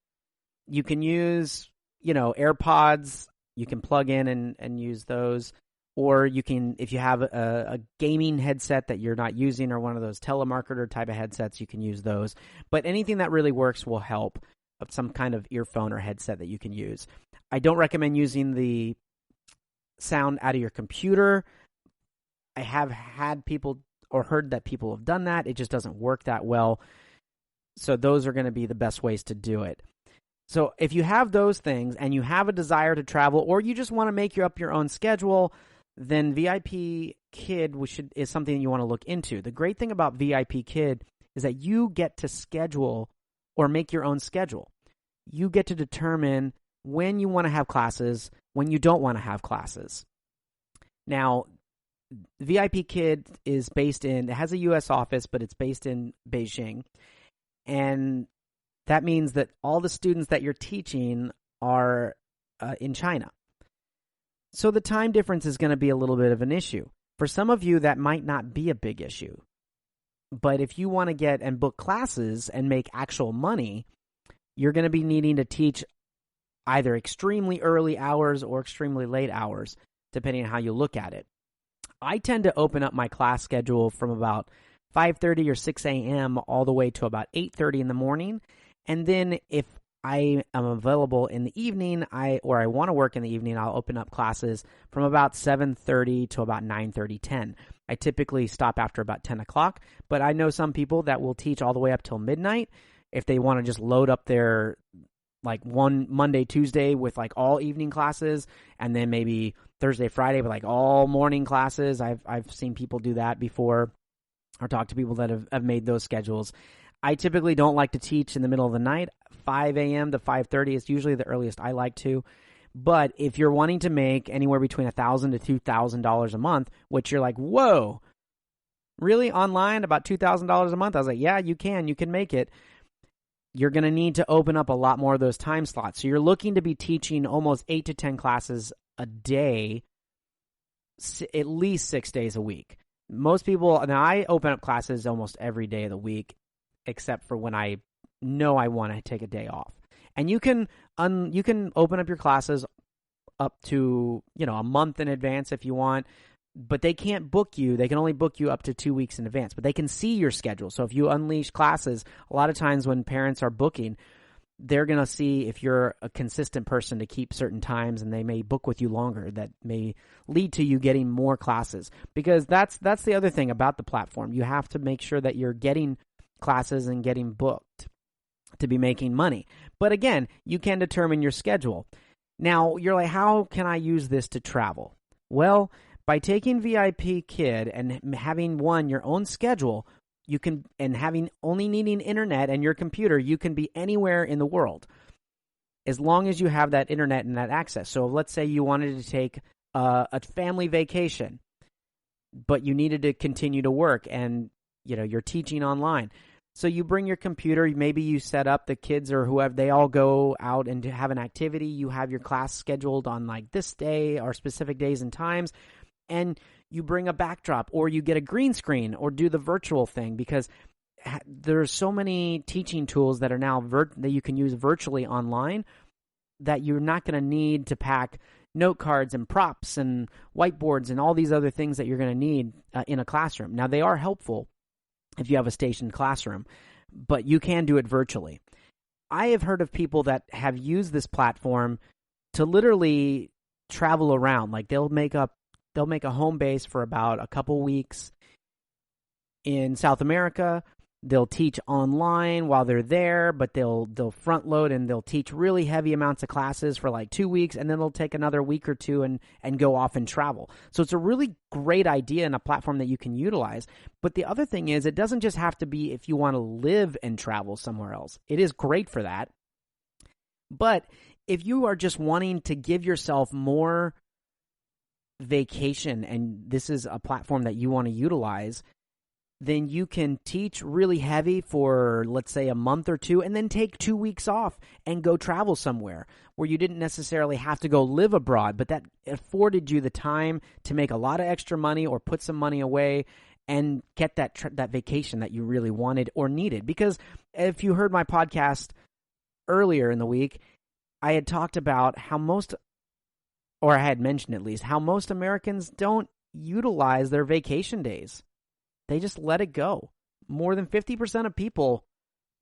You can use, AirPods. You can plug in and use those. Or you can, if you have a gaming headset that you're not using or one of those telemarketer type of headsets, you can use those. But anything that really works will help, of some kind of earphone or headset that you can use. I don't recommend using the sound out of your computer. I have had people or heard that people have done that. It just doesn't work that well. So those are going to be the best ways to do it. So if you have those things and you have a desire to travel, or you just want to make up your own schedule, then VIP Kid is something you want to look into. The great thing about VIP Kid is that you get to schedule or make your own schedule. You get to determine when you want to have classes, when you don't want to have classes. Now, VIP Kid it has a U.S. office, but it's based in Beijing. And that means that all the students that you're teaching are in China. So the time difference is going to be a little bit of an issue. For some of you, that might not be a big issue. But if you want to get and book classes and make actual money, you're going to be needing to teach either extremely early hours or extremely late hours, depending on how you look at it. I tend to open up my class schedule from about 5:30 or 6 a.m. all the way to about 8:30 in the morning. And then if I am available in the evening, I want to work in the evening, I'll open up classes from about 7:30 to about 9:30, 10. I typically stop after about 10 o'clock, but I know some people that will teach all the way up till midnight if they want to just load up their like one Monday, Tuesday with like all evening classes, and then maybe Thursday, Friday with like all morning classes. I've seen people do that before, or talk to people that have made those schedules. I typically don't like to teach in the middle of the night. 5 a.m. to 5:30 is usually the earliest I like to. But if you're wanting to make anywhere between $1,000 to $2,000 a month, which you're like, whoa, really online about $2,000 a month? I was like, yeah, you can make it. You're going to need to open up a lot more of those time slots. So you're looking to be teaching almost 8 to 10 classes a day, at least 6 days a week. Most people, now I open up classes almost every day of the week, except for when I know I want to take a day off. And you can open up your classes up to, a month in advance if you want, but they can't book you. They can only book you up to 2 weeks in advance, but they can see your schedule. So if you unleash classes, a lot of times when parents are booking, they're going to see if you're a consistent person to keep certain times, and they may book with you longer. That may lead to you getting more classes, because that's the other thing about the platform. You have to make sure that you're getting classes and getting booked to be making money. But again, you can determine your schedule. Now, you're like, how can I use this to travel? Well, by taking VIP Kid and having your own schedule, you can, and having only needing internet and your computer, you can be anywhere in the world as long as you have that internet and that access. So let's say you wanted to take a family vacation, but you needed to continue to work, and you're teaching online. So you bring your computer, maybe you set up the kids or whoever, they all go out and have an activity. You have your class scheduled on like this day or specific days and times, and you bring a backdrop, or you get a green screen, or do the virtual thing, because there's so many teaching tools that are now that you can use virtually online that you're not going to need to pack note cards and props and whiteboards and all these other things that you're going to need in a classroom. Now, they are helpful if you have a stationed classroom, but you can do it virtually. I have heard of people that have used this platform to literally travel around. Like they'll make a home base for about a couple weeks in South America. They'll teach online while they're there, but they'll front load and they'll teach really heavy amounts of classes for like 2 weeks, and then they'll take another week or two and go off and travel. So it's a really great idea and a platform that you can utilize. But the other thing is, it doesn't just have to be if you want to live and travel somewhere else. It is great for that. But if you are just wanting to give yourself more vacation, and this is a platform that you want to utilize, then you can teach really heavy for, let's say, a month or two, and then take 2 weeks off and go travel somewhere where you didn't necessarily have to go live abroad, but that afforded you the time to make a lot of extra money or put some money away and get that vacation that you really wanted or needed. Because if you heard my podcast earlier in the week, I had talked about how I had mentioned at least, how most Americans don't utilize their vacation days. They just let it go. More than 50% of people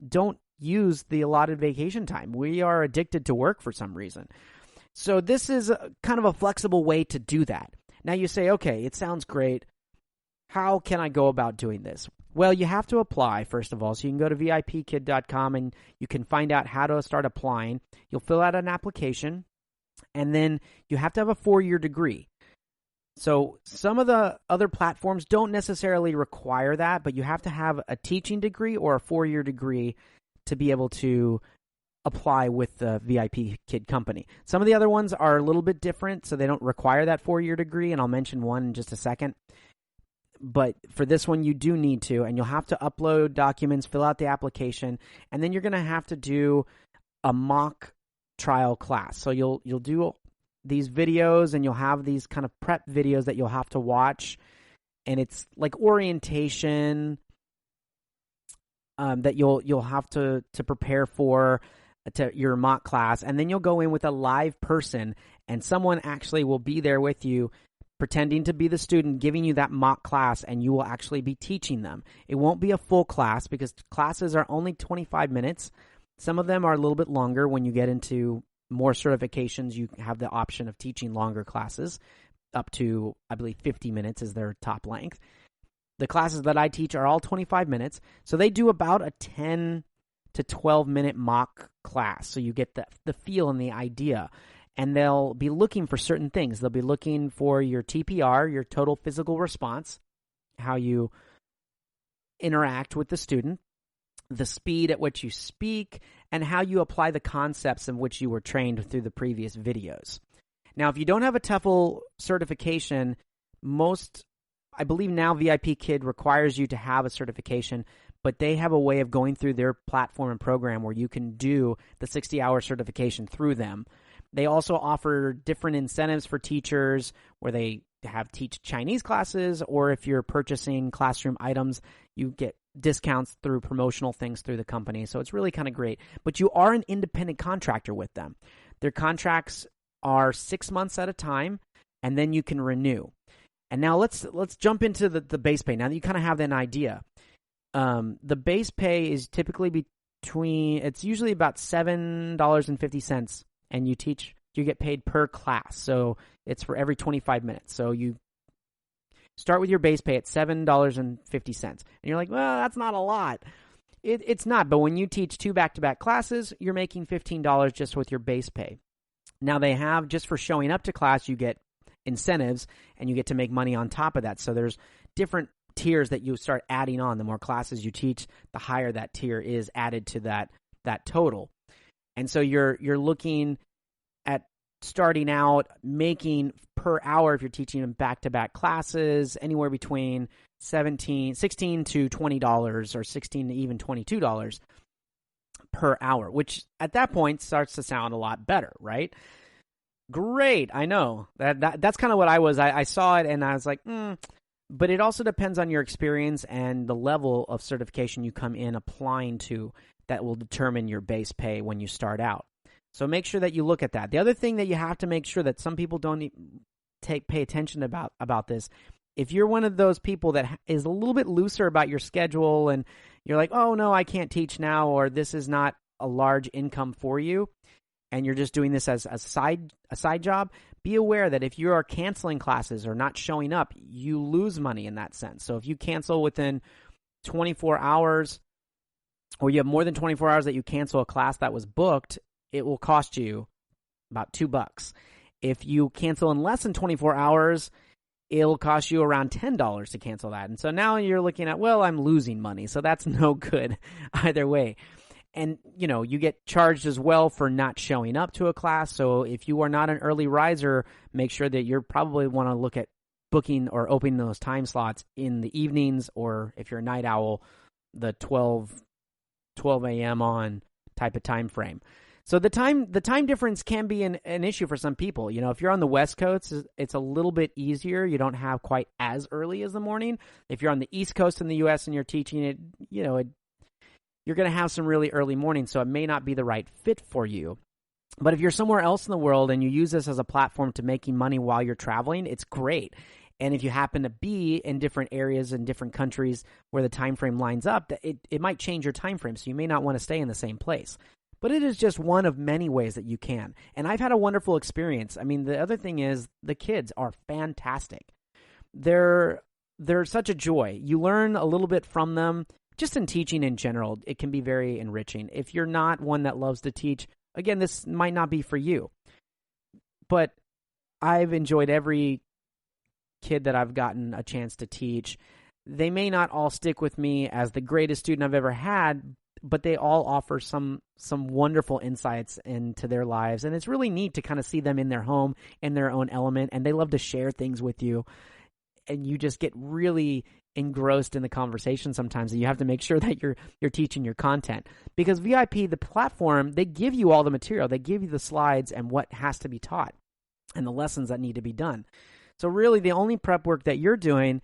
don't use the allotted vacation time. We are addicted to work for some reason. So this is kind of a flexible way to do that. Now you say, okay, it sounds great. How can I go about doing this? Well, you have to apply, first of all. So you can go to VIPkid.com and you can find out how to start applying. You'll fill out an application, and then you have to have a 4-year degree. So some of the other platforms don't necessarily require that, but you have to have a teaching degree or a 4-year degree to be able to apply with the VIP Kid company. Some of the other ones are a little bit different, so they don't require that 4-year degree, and I'll mention one in just a second. But for this one, you do need to, and you'll have to upload documents, fill out the application, and then you're going to have to do a mock trial class. So you'll do these videos, and you'll have these kind of prep videos that you'll have to watch, and it's like orientation that you'll have to prepare for your mock class, and then you'll go in with a live person, and someone actually will be there with you, pretending to be the student, giving you that mock class, and you will actually be teaching them. It won't be a full class because classes are only 25 minutes. Some of them are a little bit longer. When you get into more certifications, you have the option of teaching longer classes, up to, I believe, 50 minutes is their top length. The classes that I teach are all 25 minutes. So they do about a 10 to 12-minute mock class. So you get the feel and the idea. And they'll be looking for certain things. They'll be looking for your TPR, your total physical response, how you interact with the student, the speed at which you speak, and how you apply the concepts in which you were trained through the previous videos. Now, if you don't have a TOEFL certification, I believe now VIP Kid requires you to have a certification, but they have a way of going through their platform and program where you can do the 60-hour certification through them. They also offer different incentives for teachers where they teach Chinese classes, or if you're purchasing classroom items, you get discounts through promotional things through the company. So it's really kind of great. But you are an independent contractor with them. Their contracts are 6 months at a time, and then you can renew. And now let's jump into the base pay. Now that you kind of have an idea, the base pay is typically it's usually about $7.50, and you get paid per class. So it's for every 25 minutes. So you start with your base pay at $7.50. And you're like, well, that's not a lot. It's not, but when you teach 2 back-to-back classes, you're making $15 just with your base pay. Now they have, just for showing up to class, you get incentives, and you get to make money on top of that. So there's different tiers that you start adding on. The more classes you teach, the higher that tier is added to that total. And so you're looking at starting out making per hour, if you're teaching them back-to-back classes, anywhere between $16 to $20 or $16 to even $22 per hour, which at that point starts to sound a lot better, right? Great, I know. That's kind of what I was. I saw it and I was like, But it also depends on your experience and the level of certification you come in applying to that will determine your base pay when you start out. So make sure that you look at that. The other thing that you have to make sure that some people don't pay attention about this, if you're one of those people that is a little bit looser about your schedule and you're like, oh, no, I can't teach now, or this is not a large income for you, and you're just doing this as a side job, be aware that if you are canceling classes or not showing up, you lose money in that sense. So if you cancel within 24 hours, or you have more than 24 hours that you cancel a class that was booked, it will cost you about $2. If you cancel in less than 24 hours, it'll cost you around $10 to cancel that. And so now you're looking at, well, I'm losing money. So that's no good either way. And, you get charged as well for not showing up to a class. So if you are not an early riser, make sure that you probably want to look at booking or opening those time slots in the evenings, or if you're a night owl, the 12 a.m. on type of time frame. So the time difference can be an issue for some people. If you're on the West Coast, it's a little bit easier. You don't have quite as early as the morning. If you're on the East Coast in the U.S. and you're teaching it, you're going to have some really early mornings, so it may not be the right fit for you. But if you're somewhere else in the world and you use this as a platform to making money while you're traveling, it's great. And if you happen to be in different areas in different countries where the time frame lines up, it might change your time frame, so you may not want to stay in the same place. But it is just one of many ways that you can. And I've had a wonderful experience. I mean, the other thing is the kids are fantastic. They're such a joy. You learn a little bit from them. Just in teaching in general, it can be very enriching. If you're not one that loves to teach, again, this might not be for you. But I've enjoyed every kid that I've gotten a chance to teach. They may not all stick with me as the greatest student I've ever had, but they all offer some wonderful insights into their lives. And it's really neat to kind of see them in their home, in their own element, and they love to share things with you. And you just get really engrossed in the conversation sometimes, and you have to make sure that you're teaching your content. Because VIP, the platform, they give you all the material. They give you the slides and what has to be taught and the lessons that need to be done. So really the only prep work that you're doing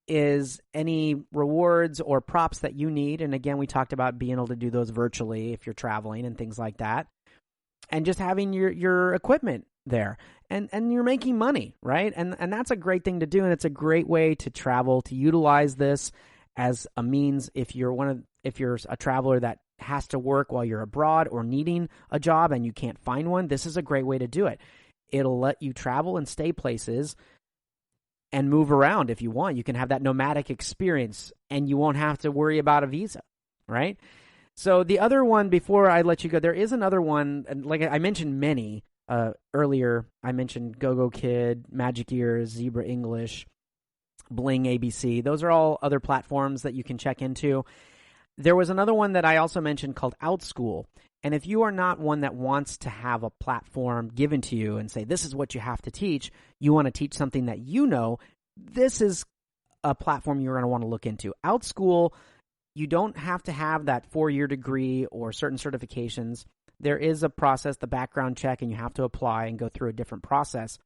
is any rewards or props that you need. And again, we talked about being able to do those virtually if you're traveling and things like that. And just having your equipment there. And you're making money, right? And that's a great thing to do, and it's a great way to travel, to utilize this as a means if you're a traveler that has to work while you're abroad or needing a job and you can't find one, this is a great way to do it. It'll let you travel and stay places and move around if you want. You can have that nomadic experience and you won't have to worry about a visa, right? So the other one, before I let you go, there is another one, and like I mentioned many earlier. I mentioned GoGo Kid, Magic Ears, Zebra English, Bling ABC. Those are all other platforms that you can check into. There was another one that I also mentioned called OutSchool. And if you are not one that wants to have a platform given to you and say, this is what you have to teach, you want to teach something that you know, this is a platform you're going to want to look into. OutSchool, you don't have to have that 4-year degree or certain certifications. There is a process, the background check, and you have to apply and go through a different process.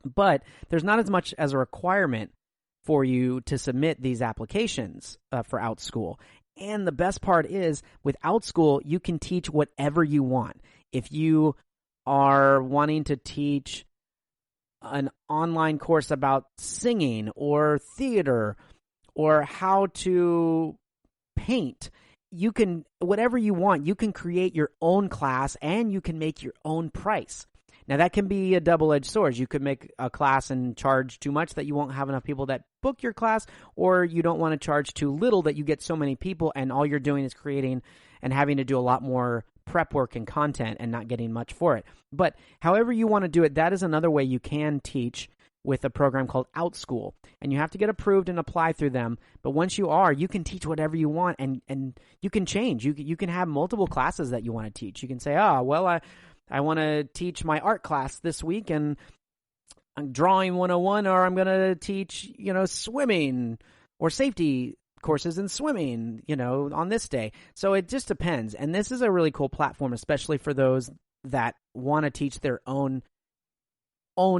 But there's not as much as a requirement for you to submit these applications for OutSchool. And the best part is, with OutSchool, you can teach whatever you want. If you are wanting to teach an online course about singing or theater or how to paint, you can, whatever you want, you can create your own class and you can make your own price. Now, that can be a double-edged sword. You could make a class and charge too much that you won't have enough people that book your class, or you don't want to charge too little that you get so many people and all you're doing is creating and having to do a lot more prep work and content and not getting much for it. But however you want to do it, that is another way you can teach with a program called OutSchool. And you have to get approved and apply through them. But once you are, you can teach whatever you want and you can change. You can have multiple classes that you want to teach. You can say, I want to teach my art class this week and I'm drawing 101, or I'm going to teach, swimming or safety courses in swimming, on this day. So it just depends. And this is a really cool platform, especially for those that want to teach their own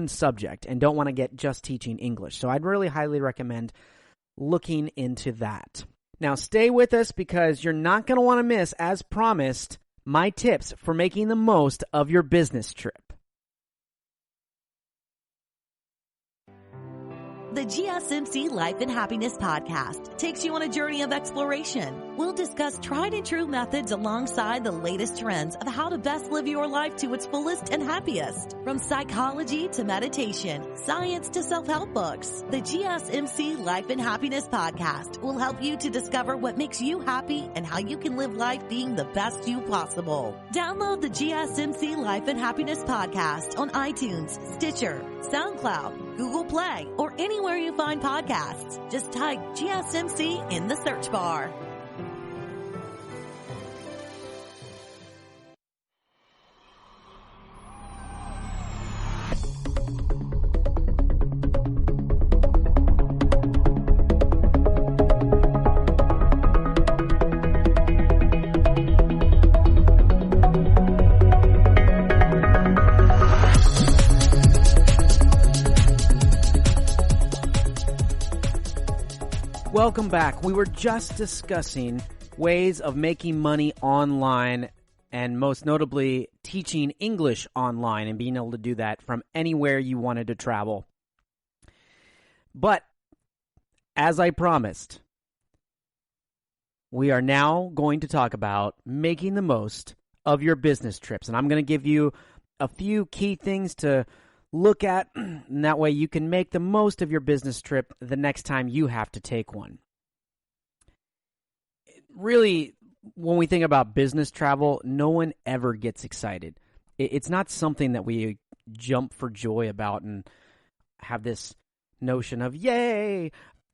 subject and don't want to get just teaching English. So I'd really highly recommend looking into that. Now stay with us because you're not going to want to miss, as promised, my tips for making the most of your business trip. The GSMC Life and Happiness Podcast takes you on a journey of exploration. We'll discuss tried and true methods alongside the latest trends of how to best live your life to its fullest and happiest. From psychology to meditation, science to self-help books, the GSMC Life and Happiness Podcast will help you to discover what makes you happy and how you can live life being the best you possible. Download the GSMC Life and Happiness Podcast on iTunes, Stitcher, SoundCloud, Google Play, or anywhere you find podcasts. Just type GSMC in the search bar. Welcome back. We were just discussing ways of making money online and most notably teaching English online and being able to do that from anywhere you wanted to travel. But as I promised, we are now going to talk about making the most of your business trips. And I'm going to give you a few key things to look at, and that way you can make the most of your business trip the next time you have to take one. Really, when we think about business travel, no one ever gets excited. It's not something that we jump for joy about and have this notion of, yay!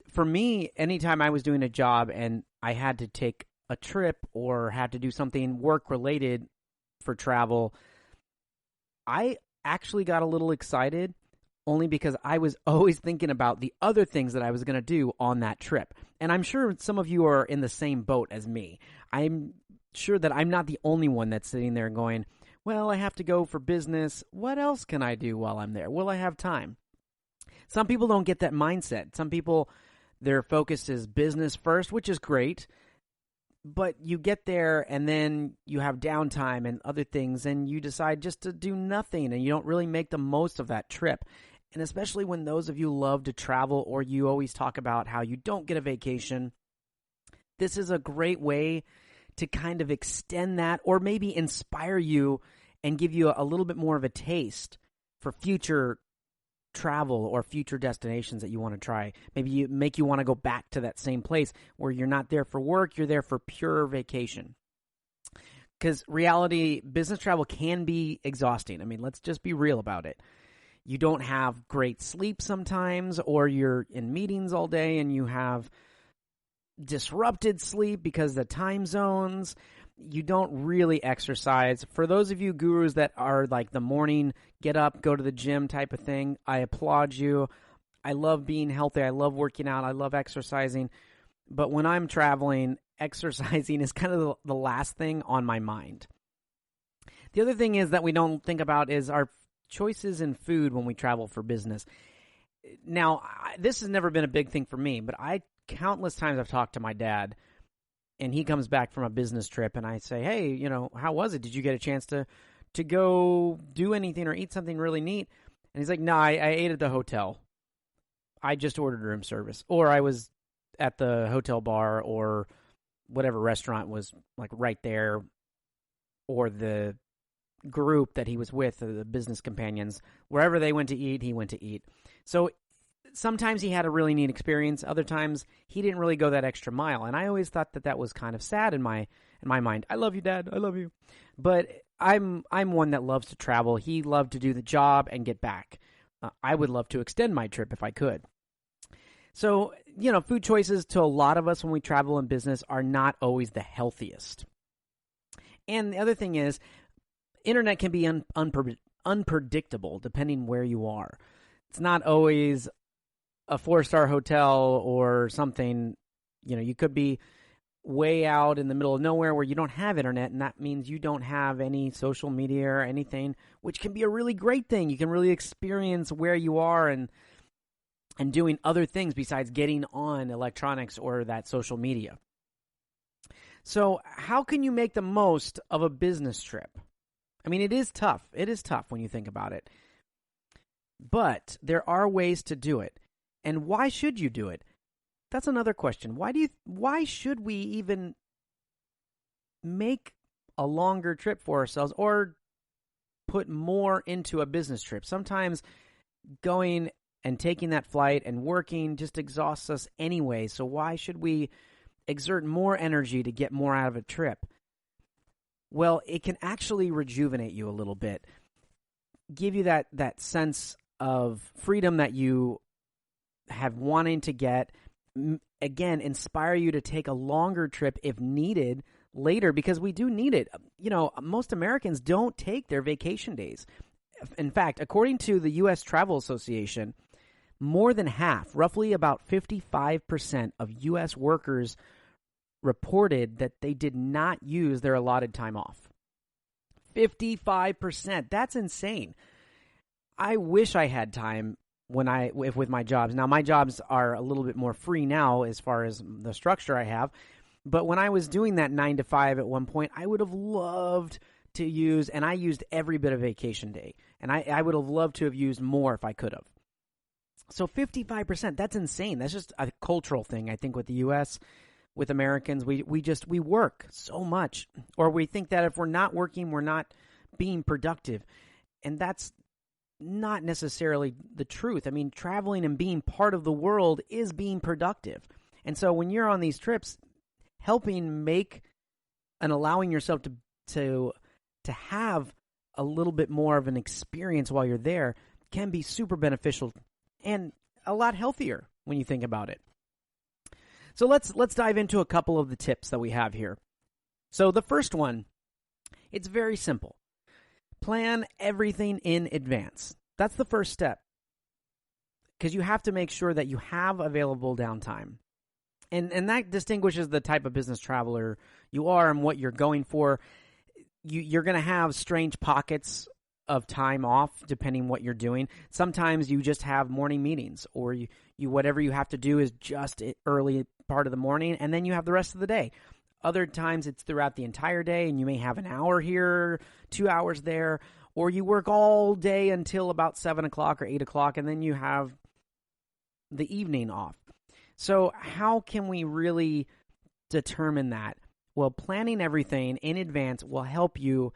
For me, anytime I was doing a job and I had to take a trip or had to do something work-related for travel, I actually got a little excited only because I was always thinking about the other things that I was going to do on that trip. And I'm sure some of you are in the same boat as me. I'm sure that I'm not the only one that's sitting there going, well, I have to go for business. What else can I do while I'm there? Will I have time? Some people don't get that mindset. Some people, their focus is business first, which is great. But you get there and then you have downtime and other things and you decide just to do nothing and you don't really make the most of that trip. And especially when those of you love to travel or you always talk about how you don't get a vacation, this is a great way to kind of extend that or maybe inspire you and give you a little bit more of a taste for future travel or future destinations that you want to try. Maybe you make you want to go back to that same place where you're not there for work, you're there for pure vacation. Because reality, business travel can be exhausting. I mean, let's just be real about it. You don't have great sleep sometimes, or you're in meetings all day and you have disrupted sleep because of the time zones. You don't really exercise. For those of you gurus that are like the morning get up, go to the gym type of thing, I applaud you. I love being healthy. I love working out. I love exercising. But when I'm traveling, exercising is kind of the last thing on my mind. The other thing is that we don't think about is our choices in food when we travel for business. Now, this has never been a big thing for me, but countless times I've talked to my dad, and he comes back from a business trip, and I say, hey, how was it? Did you get a chance to go do anything or eat something really neat? And he's like, no, I ate at the hotel. I just ordered room service. Or I was at the hotel bar or whatever restaurant was like right there, or the group that he was with, the business companions, wherever they went to eat, he went to eat. So sometimes he had a really neat experience. Other times he didn't really go that extra mile. And I always thought that was kind of sad in my mind. I love you, Dad. I love you. But I'm one that loves to travel. He loved to do the job and get back. I would love to extend my trip if I could. So, food choices to a lot of us when we travel in business are not always the healthiest. And the other thing is, internet can be unpredictable depending where you are. It's not always a 4-star hotel or something. You could be way out in the middle of nowhere where you don't have internet, and that means you don't have any social media or anything, which can be a really great thing. You can really experience where you are and doing other things besides getting on electronics or that social media. So how can you make the most of a business trip? I mean, it is tough. It is tough when you think about it. But there are ways to do it. And why should you do it? That's another question. Why should we even make a longer trip for ourselves or put more into a business trip? Sometimes going and taking that flight and working just exhausts us anyway. So why should we exert more energy to get more out of a trip? Well, it can actually rejuvenate you a little bit, give you that sense of freedom that you have wanting to get. Again, inspire you to take a longer trip if needed later, because we do need it. Most Americans don't take their vacation days. In fact, according to the U.S. Travel Association, more than half, roughly about 55% of U.S. workers reported that they did not use their allotted time off. 55%. That's insane. I wish I had time with my jobs. Now, my jobs are a little bit more free now as far as the structure I have. But when I was doing that 9 to 5 at one point, I would have loved to use, and I used every bit of vacation day. And I would have loved to have used more if I could have. So 55%, that's insane. That's just a cultural thing, I think, with the U.S., with Americans. We work so much. Or we think that if we're not working, we're not being productive. And that's not necessarily the truth. I mean, traveling and being part of the world is being productive. And so when you're on these trips, helping make and allowing yourself to have a little bit more of an experience while you're there can be super beneficial and a lot healthier when you think about it. So let's dive into a couple of the tips that we have here. So the first one, it's very simple. Plan everything in advance. That's the first step, because you have to make sure that you have available downtime. And that distinguishes the type of business traveler you are and what you're going for. You're going to have strange pockets of time off depending what you're doing. Sometimes you just have morning meetings, or you whatever you have to do is just early part of the morning, and then you have the rest of the day. Other times it's throughout the entire day, and you may have an hour here, 2 hours there, or you work all day until about 7 o'clock or 8 o'clock, and then you have the evening off. So how can we really determine that? Well, planning everything in advance will help you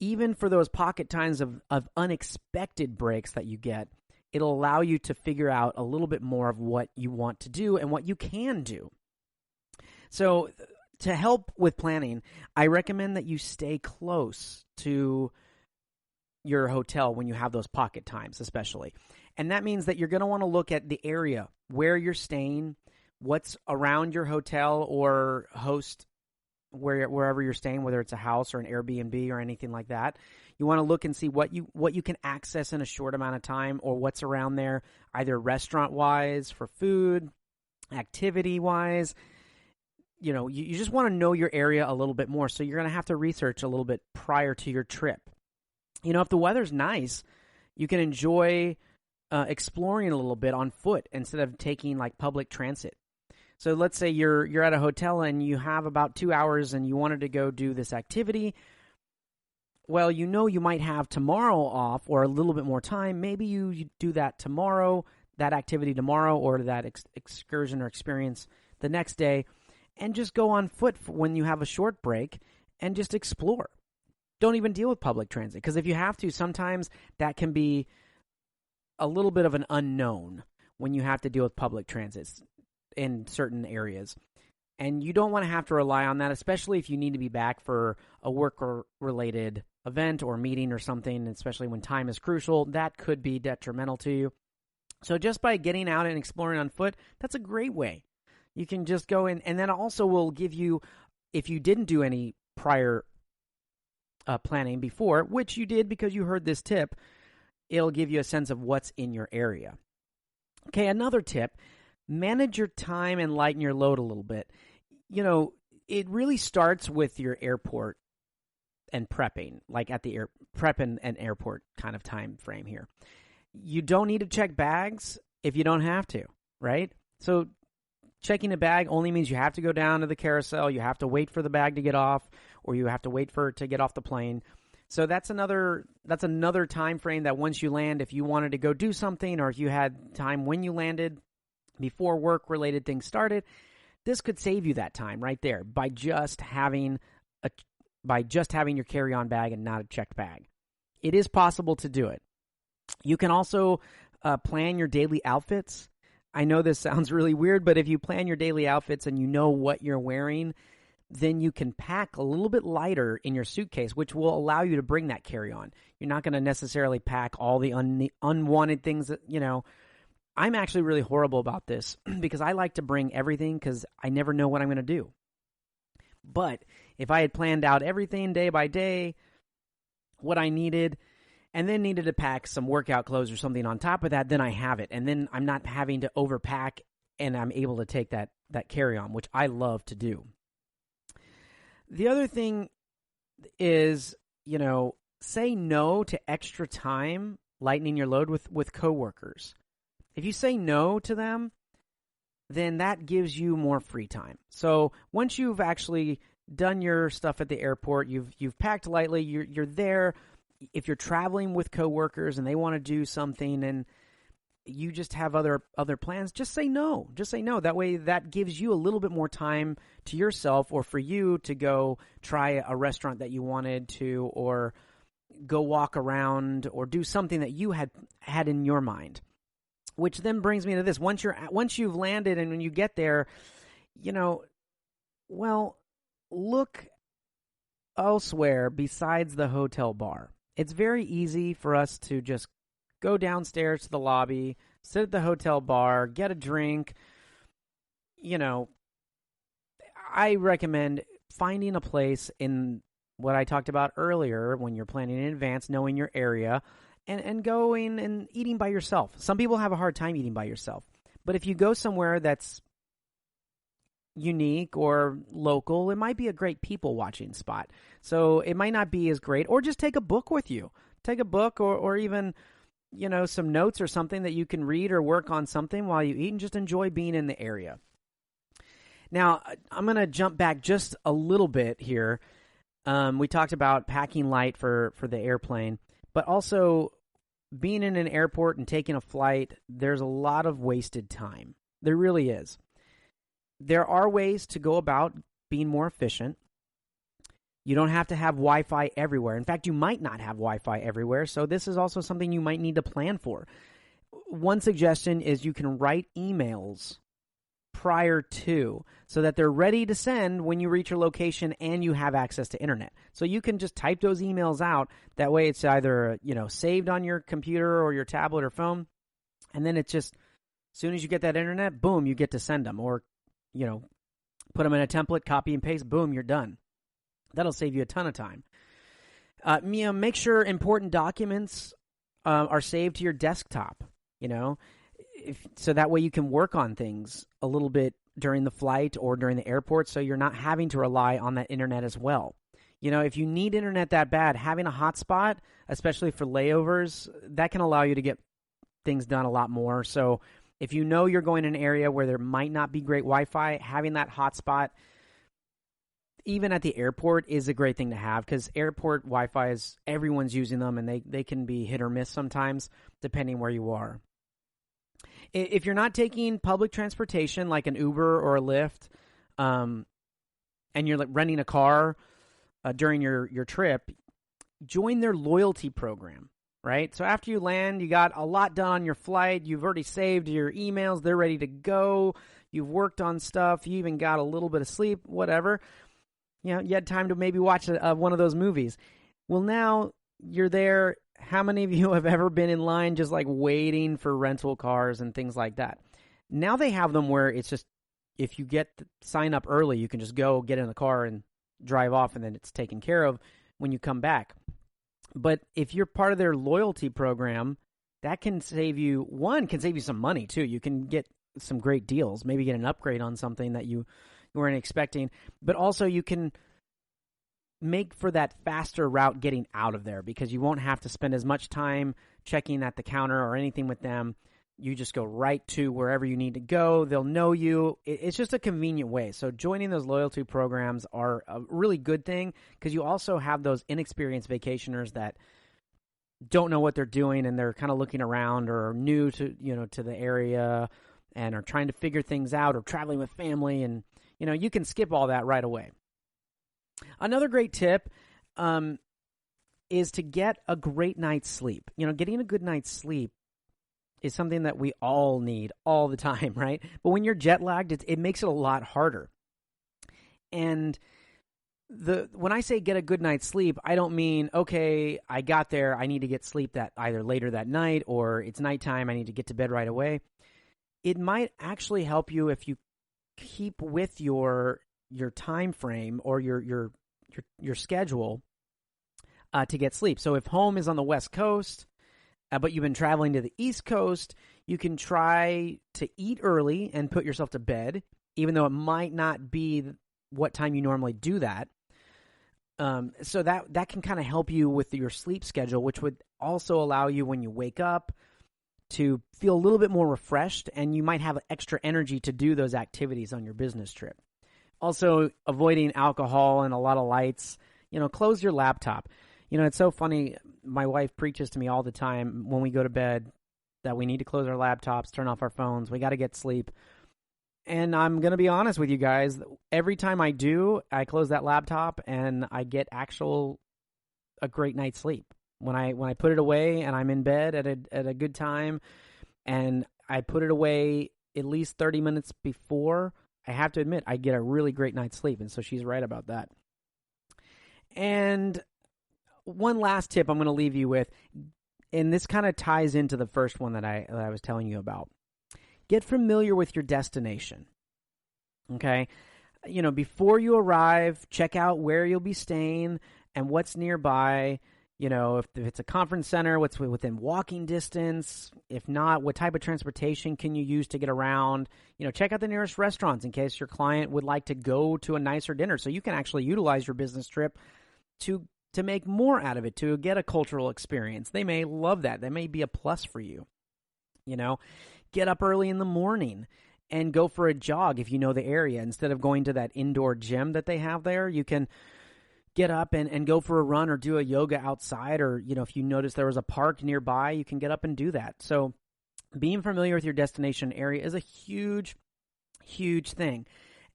even for those pocket times of unexpected breaks that you get. It'll allow you to figure out a little bit more of what you want to do and what you can do. So to help with planning, I recommend that you stay close to your hotel when you have those pocket times, especially. And that means that you're going to want to look at the area where you're staying, what's around your hotel or host wherever you're staying, whether it's a house or an Airbnb or anything like that. You want to look and see what you can access in a short amount of time or what's around there, either restaurant-wise for food, activity-wise. You just want to know your area a little bit more, so you're going to have to research a little bit prior to your trip. If the weather's nice, you can enjoy exploring a little bit on foot instead of taking like public transit. So let's say you're at a hotel and you have about 2 hours and you wanted to go do this activity. Well, you might have tomorrow off or a little bit more time. Maybe you do that tomorrow, that activity tomorrow, or that excursion or experience the next day, and just go on foot when you have a short break and just explore. Don't even deal with public transit, because if you have to, sometimes that can be a little bit of an unknown when you have to deal with public transits in certain areas. And you don't want to have to rely on that, especially if you need to be back for a work-related event or meeting or something, especially when time is crucial. That could be detrimental to you. So just by getting out and exploring on foot, that's a great way. You can just go in, and that also will give you, if you didn't do any prior planning before, which you did because you heard this tip, it'll give you a sense of what's in your area. Okay, another tip, manage your time and lighten your load a little bit. It really starts with your airport and prepping, like at the prep and airport kind of time frame here. You don't need to check bags if you don't have to, right? So checking a bag only means you have to go down to the carousel, you have to wait for the bag to get off, or you have to wait for it to get off the plane. So that's another time frame that once you land, if you wanted to go do something, or if you had time when you landed before work-related things started, this could save you that time right there by just having your carry-on bag and not a checked bag. It is possible to do it. You can also plan your daily outfits. I know this sounds really weird, but if you plan your daily outfits and you know what you're wearing, then you can pack a little bit lighter in your suitcase, which will allow you to bring that carry-on. You're not going to necessarily pack all the unwanted things that, I'm actually really horrible about this because I like to bring everything because I never know what I'm going to do. But if I had planned out everything day by day, what I needed, and then needed to pack some workout clothes or something on top of that, then I have it. And then I'm not having to overpack, and I'm able to take that carry-on, which I love to do. The other thing is, say no to extra time lightening your load with coworkers. If you say no to them, then that gives you more free time. So once you've actually done your stuff at the airport, you've packed lightly, you're there. If you're traveling with coworkers and they want to do something and you just have other plans, just say no. Just say no. That way that gives you a little bit more time to yourself, or for you to go try a restaurant that you wanted to, or go walk around, or do something that you had in your mind. Which then brings me to this. Once you've landed and when you get there, look elsewhere besides the hotel bar. It's very easy for us to just go downstairs to the lobby, sit at the hotel bar, get a drink. I recommend finding a place in what I talked about earlier when you're planning in advance, knowing your area, and going and eating by yourself. Some people have a hard time eating by yourself. But if you go somewhere that's unique or local, it might be a great people watching spot. So it might not be as great, or just take a book with you. Take a book or even, some notes or something that you can read or work on something while you eat, and just enjoy being in the area. Now, I'm going to jump back just a little bit here. We talked about packing light for the airplane, but also being in an airport and taking a flight, there's a lot of wasted time. There really is. There are ways to go about being more efficient. You don't have to have Wi-Fi everywhere. In fact, you might not have Wi-Fi everywhere, so this is also something you might need to plan for. One suggestion is you can write emails prior to so that they're ready to send when you reach your location and you have access to internet. So you can just type those emails out. That way it's either, saved on your computer or your tablet or phone, and then it's just, as soon as you get that internet, boom, you get to send them, or, put them in a template, copy and paste, boom, you're done. That'll save you a ton of time. Make sure important documents are saved to your desktop, so that way you can work on things a little bit during the flight or during the airport, so you're not having to rely on that internet as well. If you need internet that bad, having a hotspot, especially for layovers, that can allow you to get things done a lot more. So if you're going in an area where there might not be great Wi-Fi, having that hotspot even at the airport is a great thing to have, because airport Wi-Fi is, everyone's using them, and they can be hit or miss sometimes depending where you are. If you're not taking public transportation like an Uber or a Lyft, and you're renting a car during your trip, join their loyalty program, right? So after you land, you got a lot done on your flight. You've already saved your emails. They're ready to go. You've worked on stuff. You even got a little bit of sleep, whatever. You had time to maybe watch one of those movies. Well, now you're there. How many of you have ever been in line just waiting for rental cars and things like that? Now they have them where it's just, if you sign up early, you can just go get in the car and drive off, and then it's taken care of when you come back. But if you're part of their loyalty program, that can save you some money too. You can get some great deals, maybe get an upgrade on something that you weren't expecting, but also you can make for that faster route getting out of there, because you won't have to spend as much time checking at the counter or anything with them. You just go right to wherever you need to go. They'll know you. It's just a convenient way. So joining those loyalty programs are a really good thing, because you also have those inexperienced vacationers that don't know what they're doing, and they're kind of looking around, or are new to to the area and are trying to figure things out, or traveling with family, and you can skip all that right away. Another great tip is to get a great night's sleep. Getting a good night's sleep is something that we all need all the time, right? But when you're jet lagged, it makes it a lot harder. And when I say get a good night's sleep, I don't mean, okay, I got there, I need to get sleep that either later that night, or it's nighttime, I need to get to bed right away. It might actually help you if you keep with your time frame or your schedule to get sleep. So if home is on the West Coast, but you've been traveling to the East Coast, you can try to eat early and put yourself to bed, even though it might not be what time you normally do that. So that can kind of help you with your sleep schedule, which would also allow you, when you wake up, to feel a little bit more refreshed, and you might have extra energy to do those activities on your business trip. Also, avoiding alcohol and a lot of lights. Close your laptop. It's so funny. My wife preaches to me all the time when we go to bed that we need to close our laptops, turn off our phones. We got to get sleep. And I'm going to be honest with you guys. Every time I do, I close that laptop and I get a great night's sleep. When I put it away and I'm in bed at a good time, and I put it away at least 30 minutes before, I have to admit, I get a really great night's sleep. And so she's right about that. And one last tip I'm going to leave you with, and this kind of ties into the first one that I was telling you about. Get familiar with your destination. Okay? Before you arrive, check out where you'll be staying and what's nearby. If it's a conference center, what's within walking distance? If not, what type of transportation can you use to get around? Check out the nearest restaurants in case your client would like to go to a nicer dinner, so you can actually utilize your business trip to make more out of it, to get a cultural experience. They may love that. That may be a plus for you. Get up early in the morning and go for a jog if you know the area. Instead of going to that indoor gym that they have there, you can get up and go for a run or do a yoga outside, or, if you notice there was a park nearby, you can get up and do that. So being familiar with your destination area is a huge, huge thing.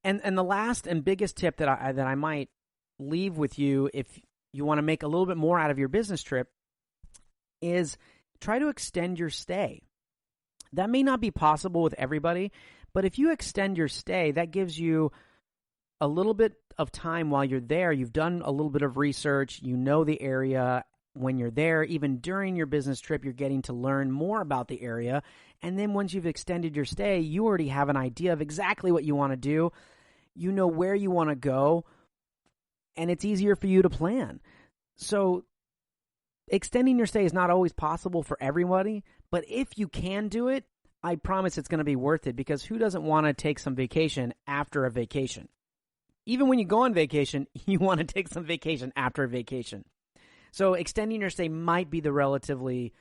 And the last and biggest tip that I might leave with you if you want to make a little bit more out of your business trip is try to extend your stay. That may not be possible with everybody, but if you extend your stay, that gives you a little bit of time while you're there. You've done a little bit of research, you know the area. When you're there, even during your business trip, you're getting to learn more about the area. And then once you've extended your stay, you already have an idea of exactly what you want to do. You know where you want to go, and it's easier for you to plan. So extending your stay is not always possible for everybody, but if you can do it, I promise it's going to be worth it, because who doesn't want to take some vacation after a vacation? Even when you go on vacation, you want to take some vacation after a vacation. So extending your stay might be the relatively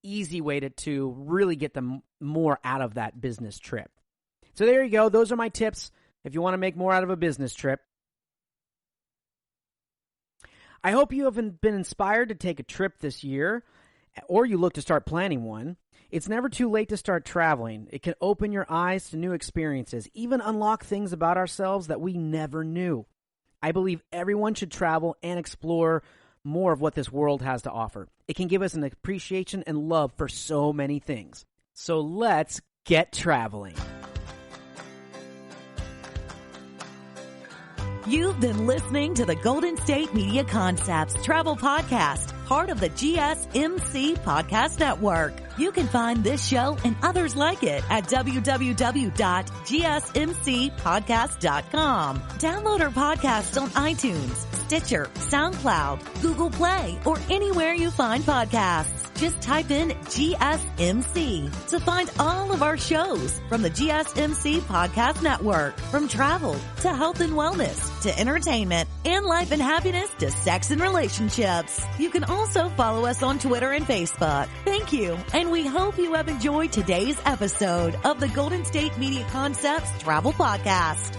easy way to really get the more out of that business trip. So there you go. Those are my tips if you want to make more out of a business trip. I hope you have been inspired to take a trip this year, or you look to start planning one. It's never too late to start traveling. It can open your eyes to new experiences, even unlock things about ourselves that we never knew. I believe everyone should travel and explore more of what this world has to offer. It can give us an appreciation and love for so many things. So let's get traveling. You've been listening to the Golden State Media Concepts Travel Podcast, part of the GSMC Podcast Network. You can find this show and others like it at www.gsmcpodcast.com. Download our podcast on iTunes, Stitcher, SoundCloud, Google Play, or anywhere you find podcasts. Just type in GSMC to find all of our shows from the GSMC Podcast Network. From travel to health and wellness to entertainment and life and happiness to sex and relationships. You can also follow us on Twitter and Facebook. Thank you, and we hope you have enjoyed today's episode of the Golden State Media Concepts Travel Podcast.